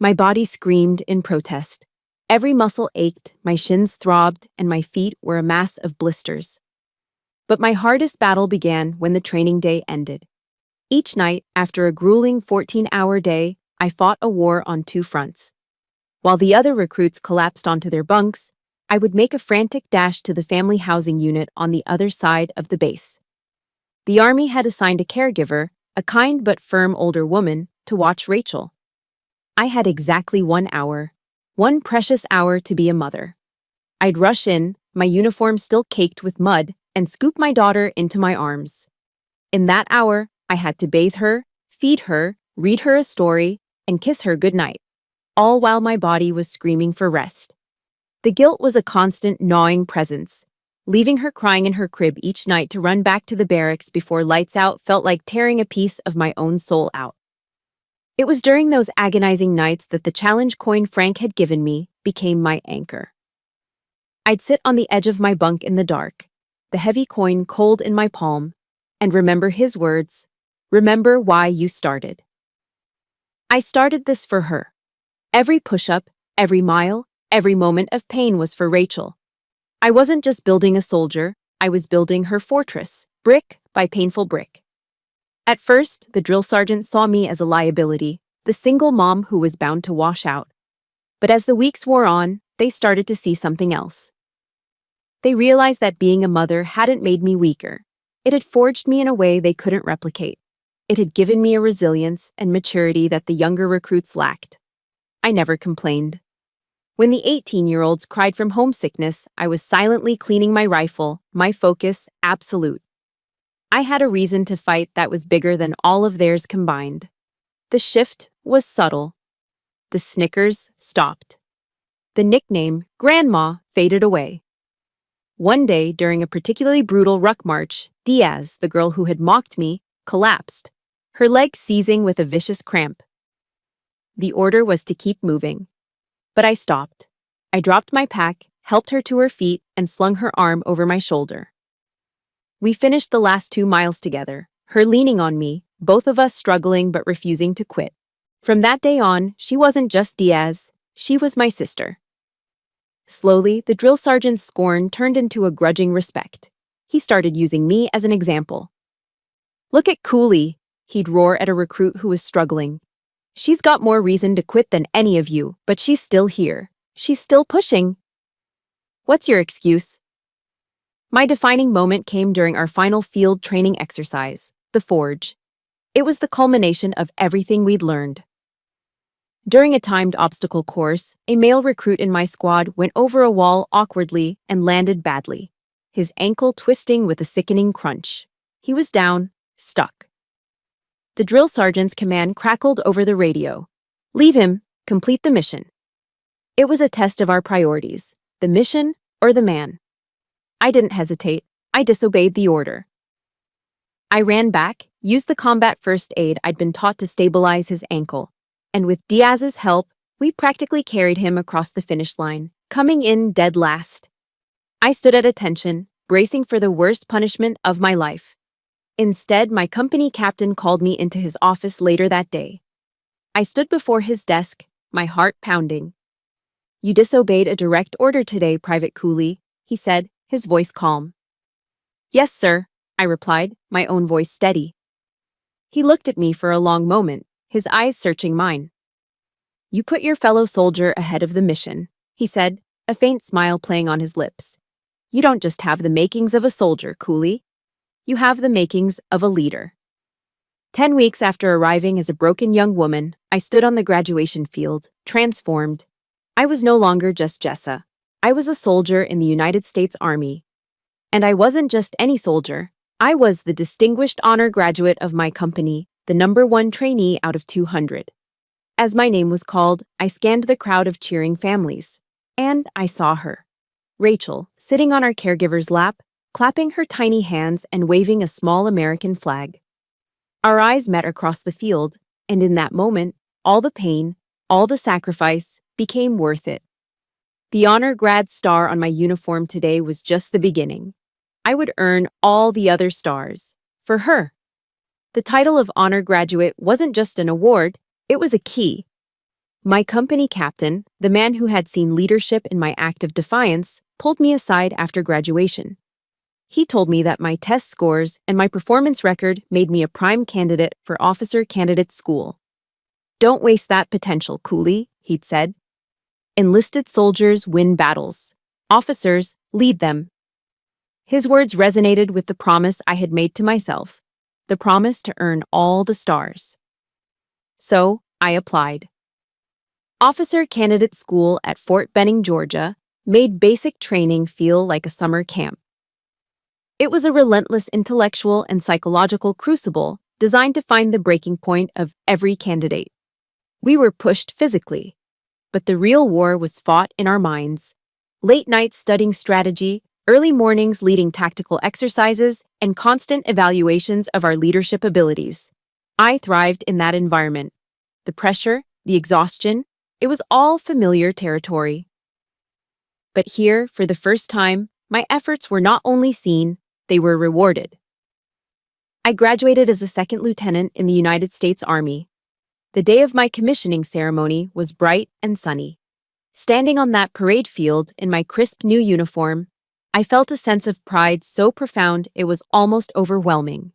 My body screamed in protest. Every muscle ached, my shins throbbed, and my feet were a mass of blisters. But my hardest battle began when the training day ended. Each night, after a grueling 14-hour day, I fought a war on two fronts. While the other recruits collapsed onto their bunks, I would make a frantic dash to the family housing unit on the other side of the base. The Army had assigned a caregiver, a kind but firm older woman, to watch Rachel. I had exactly 1 hour, one precious hour to be a mother. I'd rush in, my uniform still caked with mud, and scoop my daughter into my arms. In that hour, I had to bathe her, feed her, read her a story, and kiss her goodnight, all while my body was screaming for rest. The guilt was a constant gnawing presence. Leaving her crying in her crib each night to run back to the barracks before lights out felt like tearing a piece of my own soul out. It was during those agonizing nights that the challenge coin Frank had given me became my anchor. I'd sit on the edge of my bunk in the dark, the heavy coin cold in my palm, and remember his words, "Remember why you started." I started this for her. Every push-up, every mile, every moment of pain was for Rachel. I wasn't just building a soldier, I was building her fortress, brick by painful brick. At first, the drill sergeant saw me as a liability, the single mom who was bound to wash out. But as the weeks wore on, they started to see something else. They realized that being a mother hadn't made me weaker. It had forged me in a way they couldn't replicate. It had given me a resilience and maturity that the younger recruits lacked. I never complained. When the 18-year-olds cried from homesickness, I was silently cleaning my rifle, my focus absolute. I had a reason to fight that was bigger than all of theirs combined. The shift was subtle. The snickers stopped. The nickname, Grandma, faded away. One day, during a particularly brutal ruck march, Diaz, the girl who had mocked me, collapsed, her leg seizing with a vicious cramp. The order was to keep moving. But I stopped. I dropped my pack, helped her to her feet, and slung her arm over my shoulder. We finished the last 2 miles together, her leaning on me, both of us struggling but refusing to quit. From that day on, she wasn't just Diaz, she was my sister. Slowly, the drill sergeant's scorn turned into a grudging respect. He started using me as an example. "Look at Cooley," he'd roar at a recruit who was struggling. "She's got more reason to quit than any of you, but she's still here. She's still pushing." "What's your excuse?" My defining moment came during our final field training exercise, the Forge. It was the culmination of everything we'd learned. During a timed obstacle course, a male recruit in my squad went over a wall awkwardly and landed badly, his ankle twisting with a sickening crunch. He was down, stuck. The drill sergeant's command crackled over the radio. "Leave him, complete the mission." It was a test of our priorities, the mission or the man. I didn't hesitate. I disobeyed the order. I ran back, used the combat first aid I'd been taught to stabilize his ankle, and with Diaz's help, we practically carried him across the finish line, coming in dead last. I stood at attention, bracing for the worst punishment of my life. Instead, my company captain called me into his office later that day. I stood before his desk, my heart pounding. "You disobeyed a direct order today, Private Cooley," he said, his voice calm. "Yes, sir," I replied, my own voice steady. He looked at me for a long moment, his eyes searching mine. "You put your fellow soldier ahead of the mission," he said, a faint smile playing on his lips. "You don't just have the makings of a soldier, Cooley. You have the makings of a leader." 10 weeks after arriving as a broken young woman, I stood on the graduation field, transformed. I was no longer just Jessa. I was a soldier in the United States Army. And I wasn't just any soldier. I was the distinguished honor graduate of my company, the #1 trainee out of 200. As my name was called, I scanned the crowd of cheering families. And I saw her. Rachel, sitting on our caregiver's lap, clapping her tiny hands and waving a small American flag. Our eyes met across the field, and in that moment, all the pain, all the sacrifice, became worth it. The honor grad star on my uniform today was just the beginning. I would earn all the other stars. For her. The title of honor graduate wasn't just an award, it was a key. My company captain, the man who had seen leadership in my act of defiance, pulled me aside after graduation. He told me that my test scores and my performance record made me a prime candidate for officer candidate school. "Don't waste that potential, Cooley," he'd said. "Enlisted soldiers win battles. Officers lead them." His words resonated with the promise I had made to myself, the promise to earn all the stars. So, I applied. Officer Candidate School at Fort Benning, Georgia, made basic training feel like a summer camp. It was a relentless intellectual and psychological crucible designed to find the breaking point of every candidate. We were pushed physically, but the real war was fought in our minds. Late nights studying strategy, early mornings leading tactical exercises, and constant evaluations of our leadership abilities. I thrived in that environment. The pressure, the exhaustion, it was all familiar territory. But here, for the first time, my efforts were not only seen, they were rewarded. I graduated as a second lieutenant in the United States Army. The day of my commissioning ceremony was bright and sunny. Standing on that parade field in my crisp new uniform, I felt a sense of pride so profound it was almost overwhelming.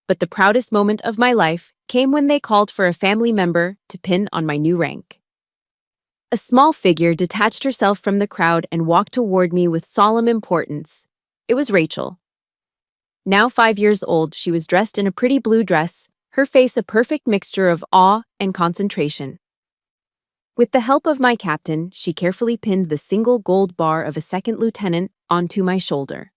But the proudest moment of my life came when they called for a family member to pin on my new rank. A small figure detached herself from the crowd and walked toward me with solemn importance. It was Rachel. Now 5 years old, she was dressed in a pretty blue dress, her face a perfect mixture of awe and concentration. With the help of my captain, she carefully pinned the single gold bar of a second lieutenant onto my shoulder.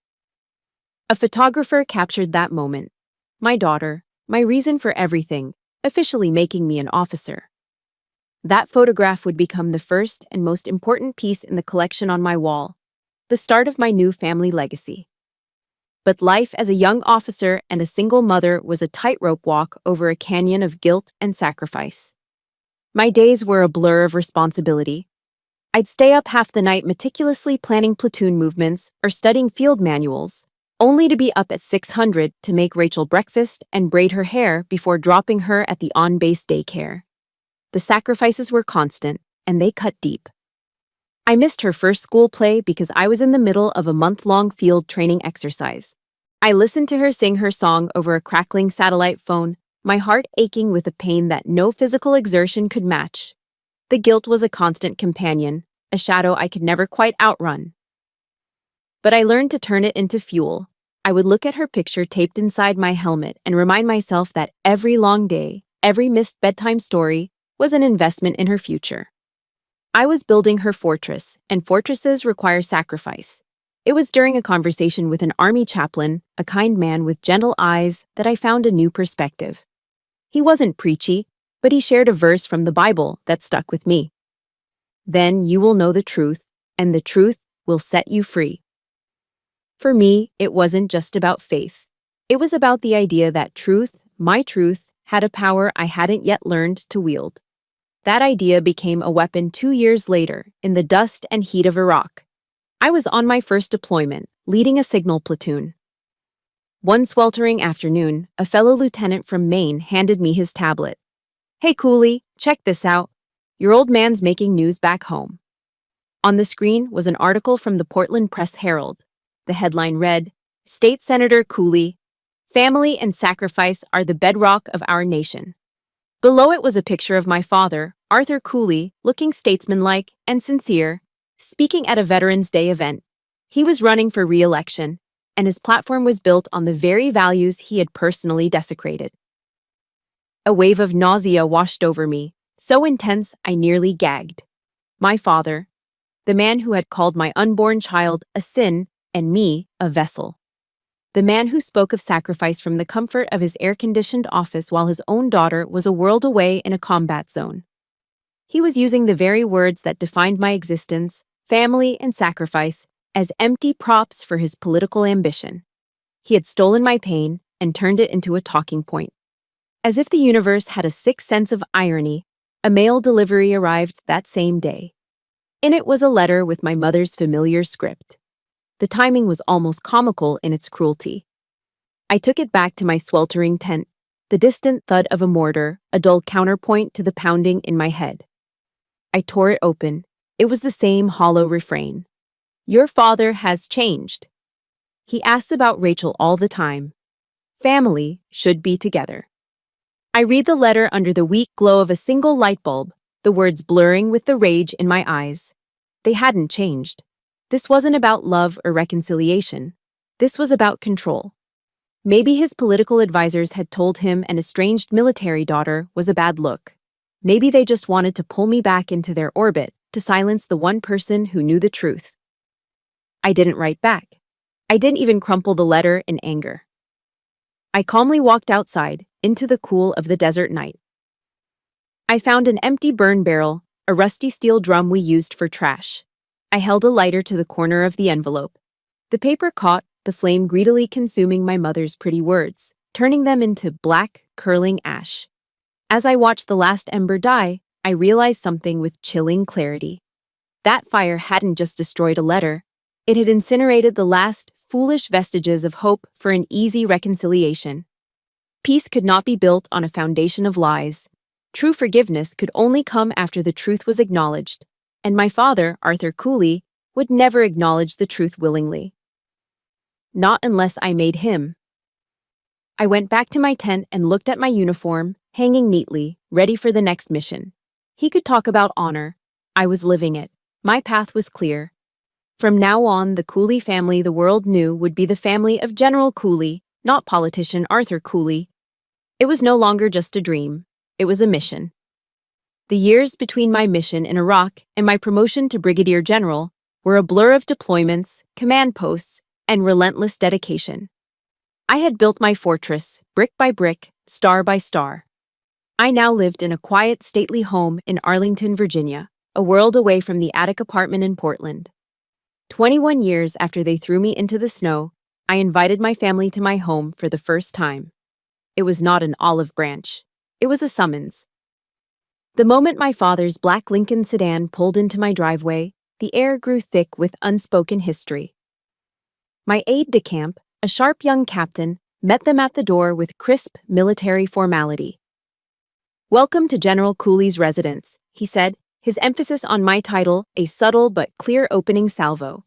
A photographer captured that moment. My daughter, my reason for everything, officially making me an officer. That photograph would become the first and most important piece in the collection on my wall, the start of my new family legacy. But life as a young officer and a single mother was a tightrope walk over a canyon of guilt and sacrifice. My days were a blur of responsibility. I'd stay up half the night meticulously planning platoon movements or studying field manuals, only to be up at 600 to make Rachel breakfast and braid her hair before dropping her at the on-base daycare. The sacrifices were constant, and they cut deep. I missed her first school play because I was in the middle of a month-long field training exercise. I listened to her sing her song over a crackling satellite phone, my heart aching with a pain that no physical exertion could match. The guilt was a constant companion, a shadow I could never quite outrun. But I learned to turn it into fuel. I would look at her picture taped inside my helmet and remind myself that every long day, every missed bedtime story, was an investment in her future. I was building her fortress, and fortresses require sacrifice. It was during a conversation with an army chaplain, a kind man with gentle eyes, that I found a new perspective. He wasn't preachy, but he shared a verse from the Bible that stuck with me. Then you will know the truth, and the truth will set you free. For me, it wasn't just about faith. It was about the idea that truth, my truth, had a power I hadn't yet learned to wield. That idea became a weapon 2 years later, in the dust and heat of Iraq. I was on my first deployment, leading a signal platoon. One sweltering afternoon, a fellow lieutenant from Maine handed me his tablet. "Hey Cooley, check this out. Your old man's making news back home." On the screen was an article from the Portland Press-Herald. The headline read, "State Senator Cooley, Family and sacrifice are the bedrock of our nation." Below it was a picture of my father, Arthur Cooley, looking statesmanlike and sincere, speaking at a Veterans Day event. He was running for re-election, and his platform was built on the very values he had personally desecrated. A wave of nausea washed over me, so intense I nearly gagged. My father, the man who had called my unborn child a sin and me a vessel. The man who spoke of sacrifice from the comfort of his air-conditioned office while his own daughter was a world away in a combat zone. He was using the very words that defined my existence, family and sacrifice, as empty props for his political ambition. He had stolen my pain and turned it into a talking point. As if the universe had a sick sense of irony, a mail delivery arrived that same day. In it was a letter with my mother's familiar script. The timing was almost comical in its cruelty. I took it back to my sweltering tent, the distant thud of a mortar, a dull counterpoint to the pounding in my head. I tore it open. It was the same hollow refrain. "Your father has changed. He asks about Rachel all the time. Family should be together." I read the letter under the weak glow of a single light bulb, the words blurring with the rage in my eyes. They hadn't changed. This wasn't about love or reconciliation. This was about control. Maybe his political advisors had told him an estranged military daughter was a bad look. Maybe they just wanted to pull me back into their orbit to silence the one person who knew the truth. I didn't write back. I didn't even crumple the letter in anger. I calmly walked outside, into the cool of the desert night. I found an empty burn barrel, a rusty steel drum we used for trash. I held a lighter to the corner of the envelope. The paper caught, the flame greedily consuming my mother's pretty words, turning them into black, curling ash. As I watched the last ember die, I realized something with chilling clarity. That fire hadn't just destroyed a letter. It had incinerated the last, foolish vestiges of hope for an easy reconciliation. Peace could not be built on a foundation of lies. True forgiveness could only come after the truth was acknowledged. And my father, Arthur Cooley, would never acknowledge the truth willingly. Not unless I made him. I went back to my tent and looked at my uniform, hanging neatly, ready for the next mission. He could talk about honor. I was living it. My path was clear. From now on, the Cooley family the world knew would be the family of General Cooley, not politician Arthur Cooley. It was no longer just a dream. It was a mission. The years between my mission in Iraq and my promotion to brigadier general were a blur of deployments, command posts, and relentless dedication. I had built my fortress, brick by brick, star by star. I now lived in a quiet, stately home in Arlington, Virginia, a world away from the attic apartment in Portland. 21 years after they threw me into the snow, I invited my family to my home for the first time. It was not an olive branch. It was a summons. The moment my father's black Lincoln sedan pulled into my driveway, the air grew thick with unspoken history. My aide-de-camp, a sharp young captain, met them at the door with crisp military formality. "Welcome to General Cooley's residence," he said, his emphasis on my title a subtle but clear opening salvo.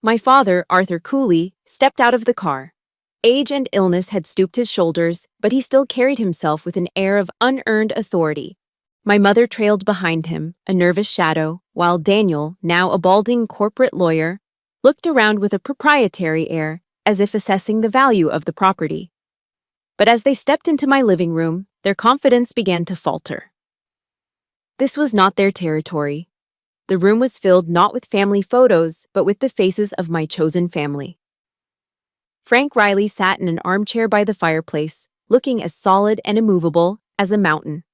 My father, Arthur Cooley, stepped out of the car. Age and illness had stooped his shoulders, but he still carried himself with an air of unearned authority. My mother trailed behind him, a nervous shadow, while Daniel, now a balding corporate lawyer, looked around with a proprietary air, as if assessing the value of the property. But as they stepped into my living room, their confidence began to falter. This was not their territory. The room was filled not with family photos, but with the faces of my chosen family. Frank Riley sat in an armchair by the fireplace, looking as solid and immovable as a mountain.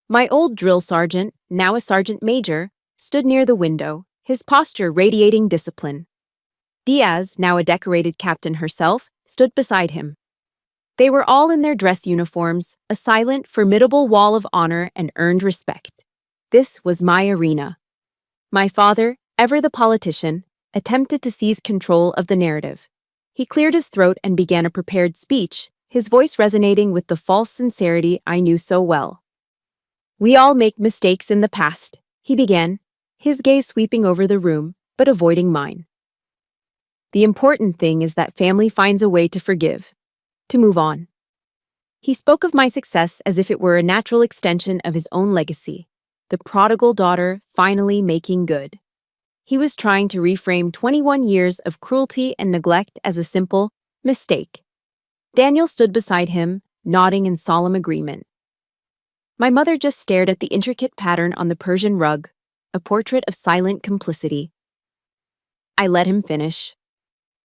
My old drill sergeant, now a sergeant major, stood near the window, his posture radiating discipline. Diaz, now a decorated captain herself, stood beside him. They were all in their dress uniforms, a silent, formidable wall of honor and earned respect. This was my arena. My father, ever the politician, attempted to seize control of the narrative. He cleared his throat and began a prepared speech, his voice resonating with the false sincerity I knew so well. "We all make mistakes in the past," he began, his gaze sweeping over the room, but avoiding mine. "The important thing is that family finds a way to forgive, to move on." He spoke of my success as if it were a natural extension of his own legacy, the prodigal daughter finally making good. He was trying to reframe 21 years of cruelty and neglect as a simple mistake. Daniel stood beside him, nodding in solemn agreement. My mother just stared at the intricate pattern on the Persian rug, a portrait of silent complicity. I let him finish.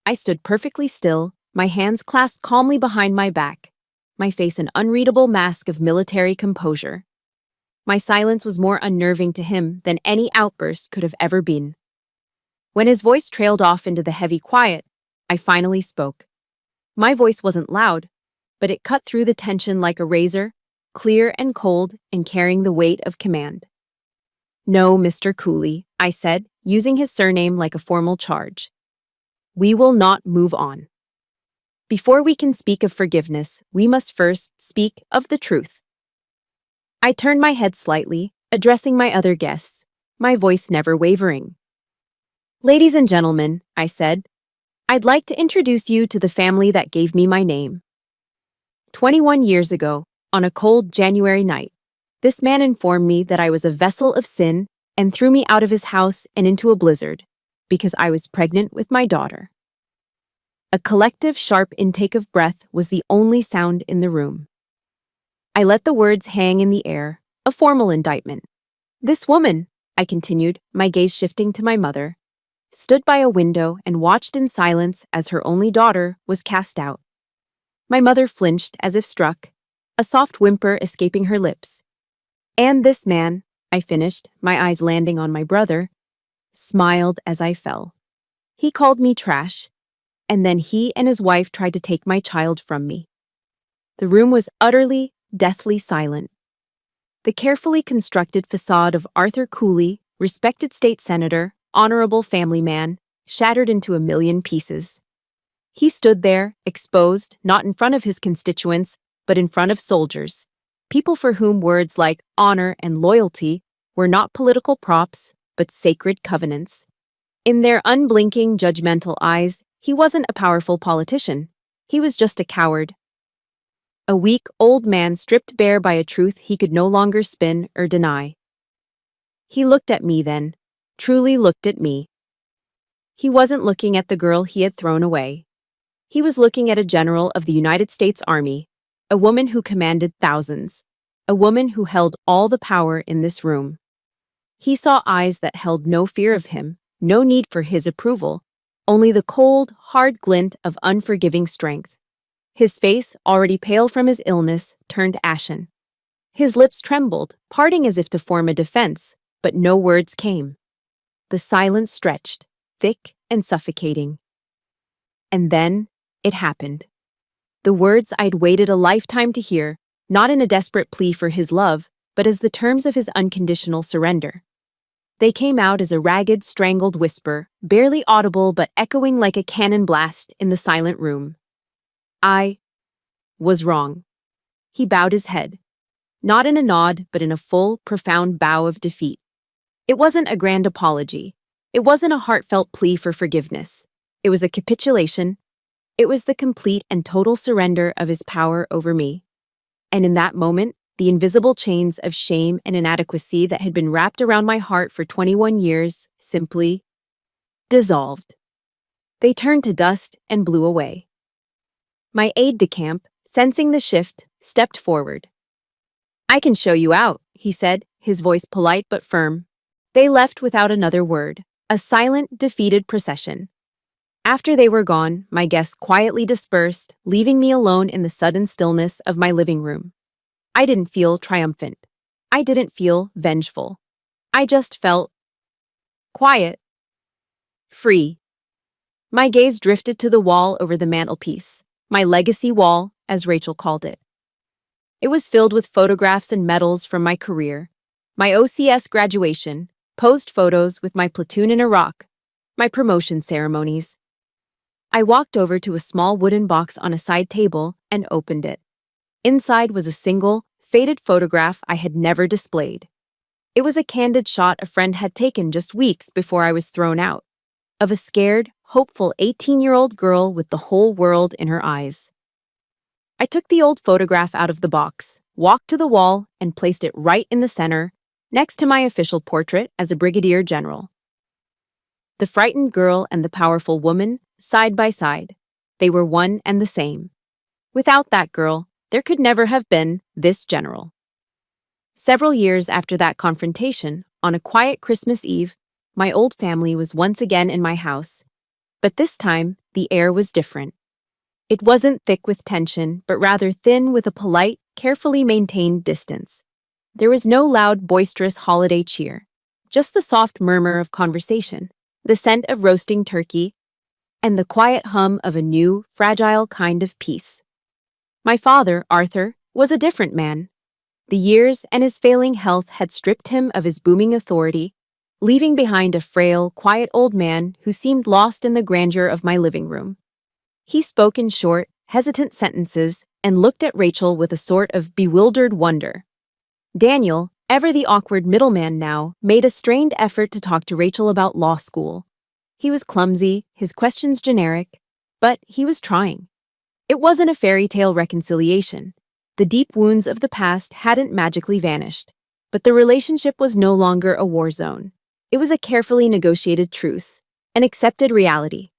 I stood perfectly still, my hands clasped calmly behind my back, my face an unreadable mask of military composure. My silence was more unnerving to him than any outburst could have ever been. When his voice trailed off into the heavy quiet, I finally spoke. My voice wasn't loud, but it cut through the tension like a razor, clear and cold and carrying the weight of command. "No, Mr. Cooley," I said, using his surname like a formal charge. "We will not move on. Before we can speak of forgiveness, we must first speak of the truth." I turned my head slightly, addressing my other guests, my voice never wavering. "Ladies and gentlemen," I said, "I'd like to introduce you to the family that gave me my name. 21 years ago, on a cold January night, this man informed me that I was a vessel of sin and threw me out of his house and into a blizzard because I was pregnant with my daughter." A collective, sharp intake of breath was the only sound in the room. I let the words hang in the air, a formal indictment. "This woman," I continued, my gaze shifting to my mother, stood by a window and watched in silence as her only daughter was cast out. My mother flinched as if struck, a soft whimper escaping her lips. "And this man," I finished, my eyes landing on my brother, smiled as I fell. "He called me trash, and then he and his wife tried to take my child from me." The room was utterly, deathly silent. The carefully constructed facade of Arthur Cooley, respected state senator, honorable family man, shattered into a million pieces. He stood there, exposed, not in front of his constituents, but in front of soldiers, people for whom words like honor and loyalty were not political props, but sacred covenants. In their unblinking, judgmental eyes, he wasn't a powerful politician. He was just a coward. A weak, old man stripped bare by a truth he could no longer spin or deny. He looked at me then, truly looked at me. He wasn't looking at the girl he had thrown away. He was looking at a general of the United States Army, a woman who commanded thousands, a woman who held all the power in this room. He saw eyes that held no fear of him, no need for his approval, only the cold, hard glint of unforgiving strength. His face, already pale from his illness, turned ashen. His lips trembled, parting as if to form a defense, but no words came. The silence stretched, thick and suffocating. And then, it happened. The words I'd waited a lifetime to hear, not in a desperate plea for his love, but as the terms of his unconditional surrender. They came out as a ragged, strangled whisper, barely audible but echoing like a cannon blast in the silent room. I was wrong. He bowed his head, not in a nod but in a full, profound bow of defeat. It wasn't a grand apology. It wasn't a heartfelt plea for forgiveness. It was a capitulation. It was the complete and total surrender of his power over me. And in that moment, the invisible chains of shame and inadequacy that had been wrapped around my heart for 21 years simply dissolved. They turned to dust and blew away. My aide-de-camp, sensing the shift, stepped forward. "I can show you out," he said, his voice polite but firm. They left without another word, a silent, defeated procession. After they were gone, my guests quietly dispersed, leaving me alone in the sudden stillness of my living room. I didn't feel triumphant. I didn't feel vengeful. I just felt quiet, free. My gaze drifted to the wall over the mantelpiece, my legacy wall, as Rachel called it. It was filled with photographs and medals from my career, my OCS graduation, posed photos with my platoon in Iraq, my promotion ceremonies. I walked over to a small wooden box on a side table and opened it. Inside was a single, faded photograph I had never displayed. It was a candid shot a friend had taken just weeks before I was thrown out, of a scared, hopeful 18-year-old girl with the whole world in her eyes. I took the old photograph out of the box, walked to the wall, and placed it right in the center, next to my official portrait as a brigadier general. The frightened girl and the powerful woman, side by side. They were one and the same. Without that girl, there could never have been this general. Several years after that confrontation, on a quiet Christmas Eve, my old family was once again in my house. But this time, the air was different. It wasn't thick with tension, but rather thin with a polite, carefully maintained distance. There was no loud, boisterous holiday cheer, just the soft murmur of conversation, the scent of roasting turkey, and the quiet hum of a new, fragile kind of peace. My father, Arthur, was a different man. The years and his failing health had stripped him of his booming authority, leaving behind a frail, quiet old man who seemed lost in the grandeur of my living room. He spoke in short, hesitant sentences and looked at Rachel with a sort of bewildered wonder. Daniel, ever the awkward middleman now, made a strained effort to talk to Rachel about law school. He was clumsy, his questions generic, but he was trying. It wasn't a fairy tale reconciliation. The deep wounds of the past hadn't magically vanished, but the relationship was no longer a war zone. It was a carefully negotiated truce, an accepted reality.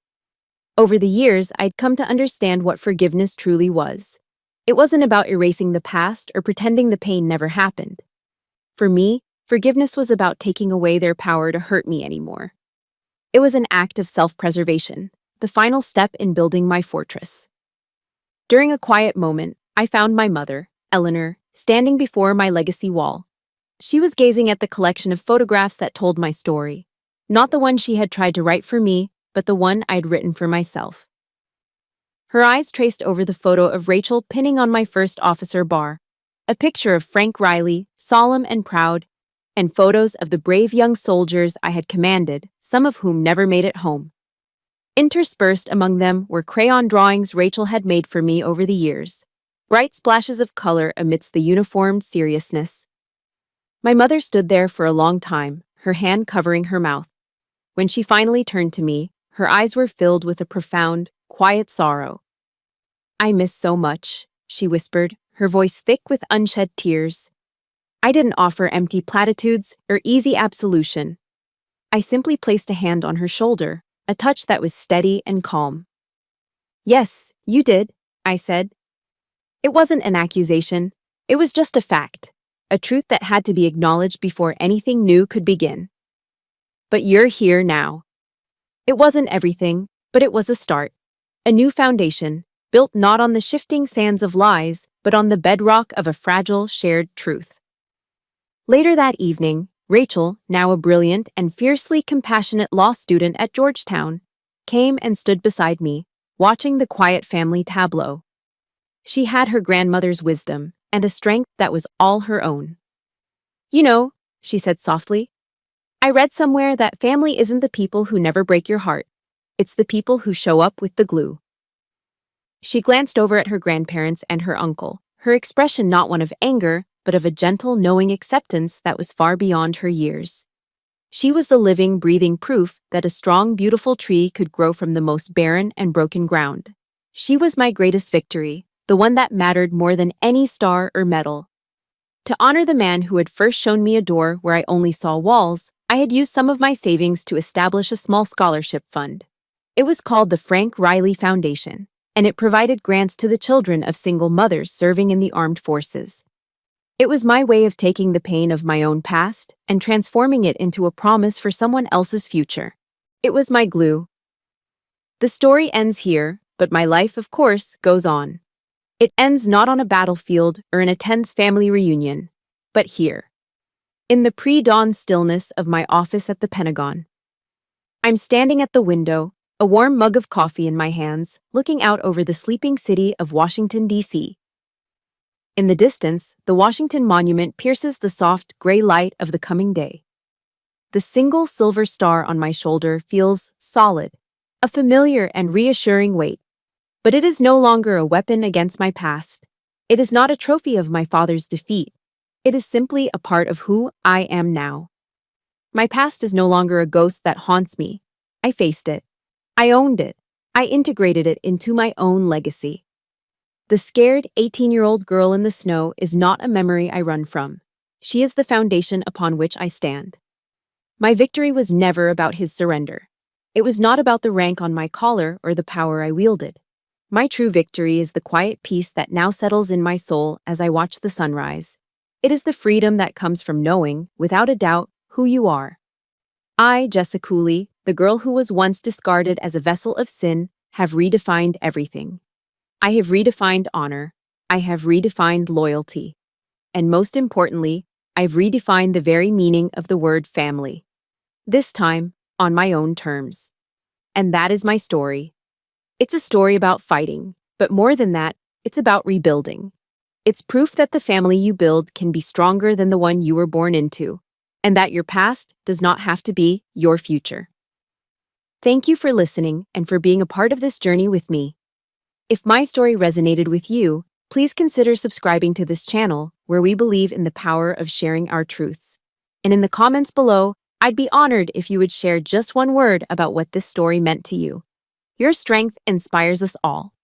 Over the years, I'd come to understand what forgiveness truly was. It wasn't about erasing the past or pretending the pain never happened. For me, forgiveness was about taking away their power to hurt me anymore. It was an act of self-preservation, the final step in building my fortress. During a quiet moment, I found my mother, Eleanor, standing before my legacy wall. She was gazing at the collection of photographs that told my story, not the one she had tried to write for me, but the one I'd written for myself. Her eyes traced over the photo of Rachel pinning on my first officer bar, a picture of Frank Riley, solemn and proud, and photos of the brave young soldiers I had commanded, some of whom never made it home. Interspersed among them were crayon drawings Rachel had made for me over the years, bright splashes of color amidst the uniformed seriousness. My mother stood there for a long time, her hand covering her mouth. When she finally turned to me, her eyes were filled with a profound, quiet sorrow. I miss so much," she whispered, her voice thick with unshed tears. I didn't offer empty platitudes or easy absolution. I simply placed a hand on her shoulder, a touch that was steady and calm. "Yes, you did," I said. It wasn't an accusation, it was just a fact, a truth that had to be acknowledged before anything new could begin. "But you're here now." It wasn't everything, but it was a start. A new foundation, built not on the shifting sands of lies, but on the bedrock of a fragile, shared truth. Later that evening, Rachel, now a brilliant and fiercely compassionate law student at Georgetown, came and stood beside me, watching the quiet family tableau. She had her grandmother's wisdom and a strength that was all her own. "You know," she said softly, "I read somewhere that family isn't the people who never break your heart. It's the people who show up with the glue." She glanced over at her grandparents and her uncle, her expression not one of anger, but of a gentle, knowing acceptance that was far beyond her years. She was the living, breathing proof that a strong, beautiful tree could grow from the most barren and broken ground. She was my greatest victory, the one that mattered more than any star or medal. To honor the man who had first shown me a door where I only saw walls, I had used some of my savings to establish a small scholarship fund. It was called the Frank Riley Foundation, and it provided grants to the children of single mothers serving in the armed forces. It was my way of taking the pain of my own past and transforming it into a promise for someone else's future. It was my glue. The story ends here, but my life, of course, goes on. It ends not on a battlefield or in a tense family reunion, but here, in the pre-dawn stillness of my office at the Pentagon. I'm standing at the window, a warm mug of coffee in my hands, looking out over the sleeping city of Washington, D.C. In the distance, the Washington Monument pierces the soft, gray light of the coming day. The single silver star on my shoulder feels solid, a familiar and reassuring weight. But it is no longer a weapon against my past. It is not a trophy of my father's defeat. It is simply a part of who I am now. My past is no longer a ghost that haunts me. I faced it. I owned it. I integrated it into my own legacy. The scared 18-year-old girl in the snow is not a memory I run from. She is the foundation upon which I stand. My victory was never about his surrender. It was not about the rank on my collar or the power I wielded. My true victory is the quiet peace that now settles in my soul as I watch the sunrise. It is the freedom that comes from knowing, without a doubt, who you are. I, Jessica Cooley, the girl who was once discarded as a vessel of sin, have redefined everything. I have redefined honor. I have redefined loyalty. And most importantly, I've redefined the very meaning of the word family. This time, on my own terms. And that is my story. It's a story about fighting, but more than that, it's about rebuilding. It's proof that the family you build can be stronger than the one you were born into, and that your past does not have to be your future. Thank you for listening and for being a part of this journey with me. If my story resonated with you, please consider subscribing to this channel where we believe in the power of sharing our truths. And in the comments below, I'd be honored if you would share just one word about what this story meant to you. Your strength inspires us all.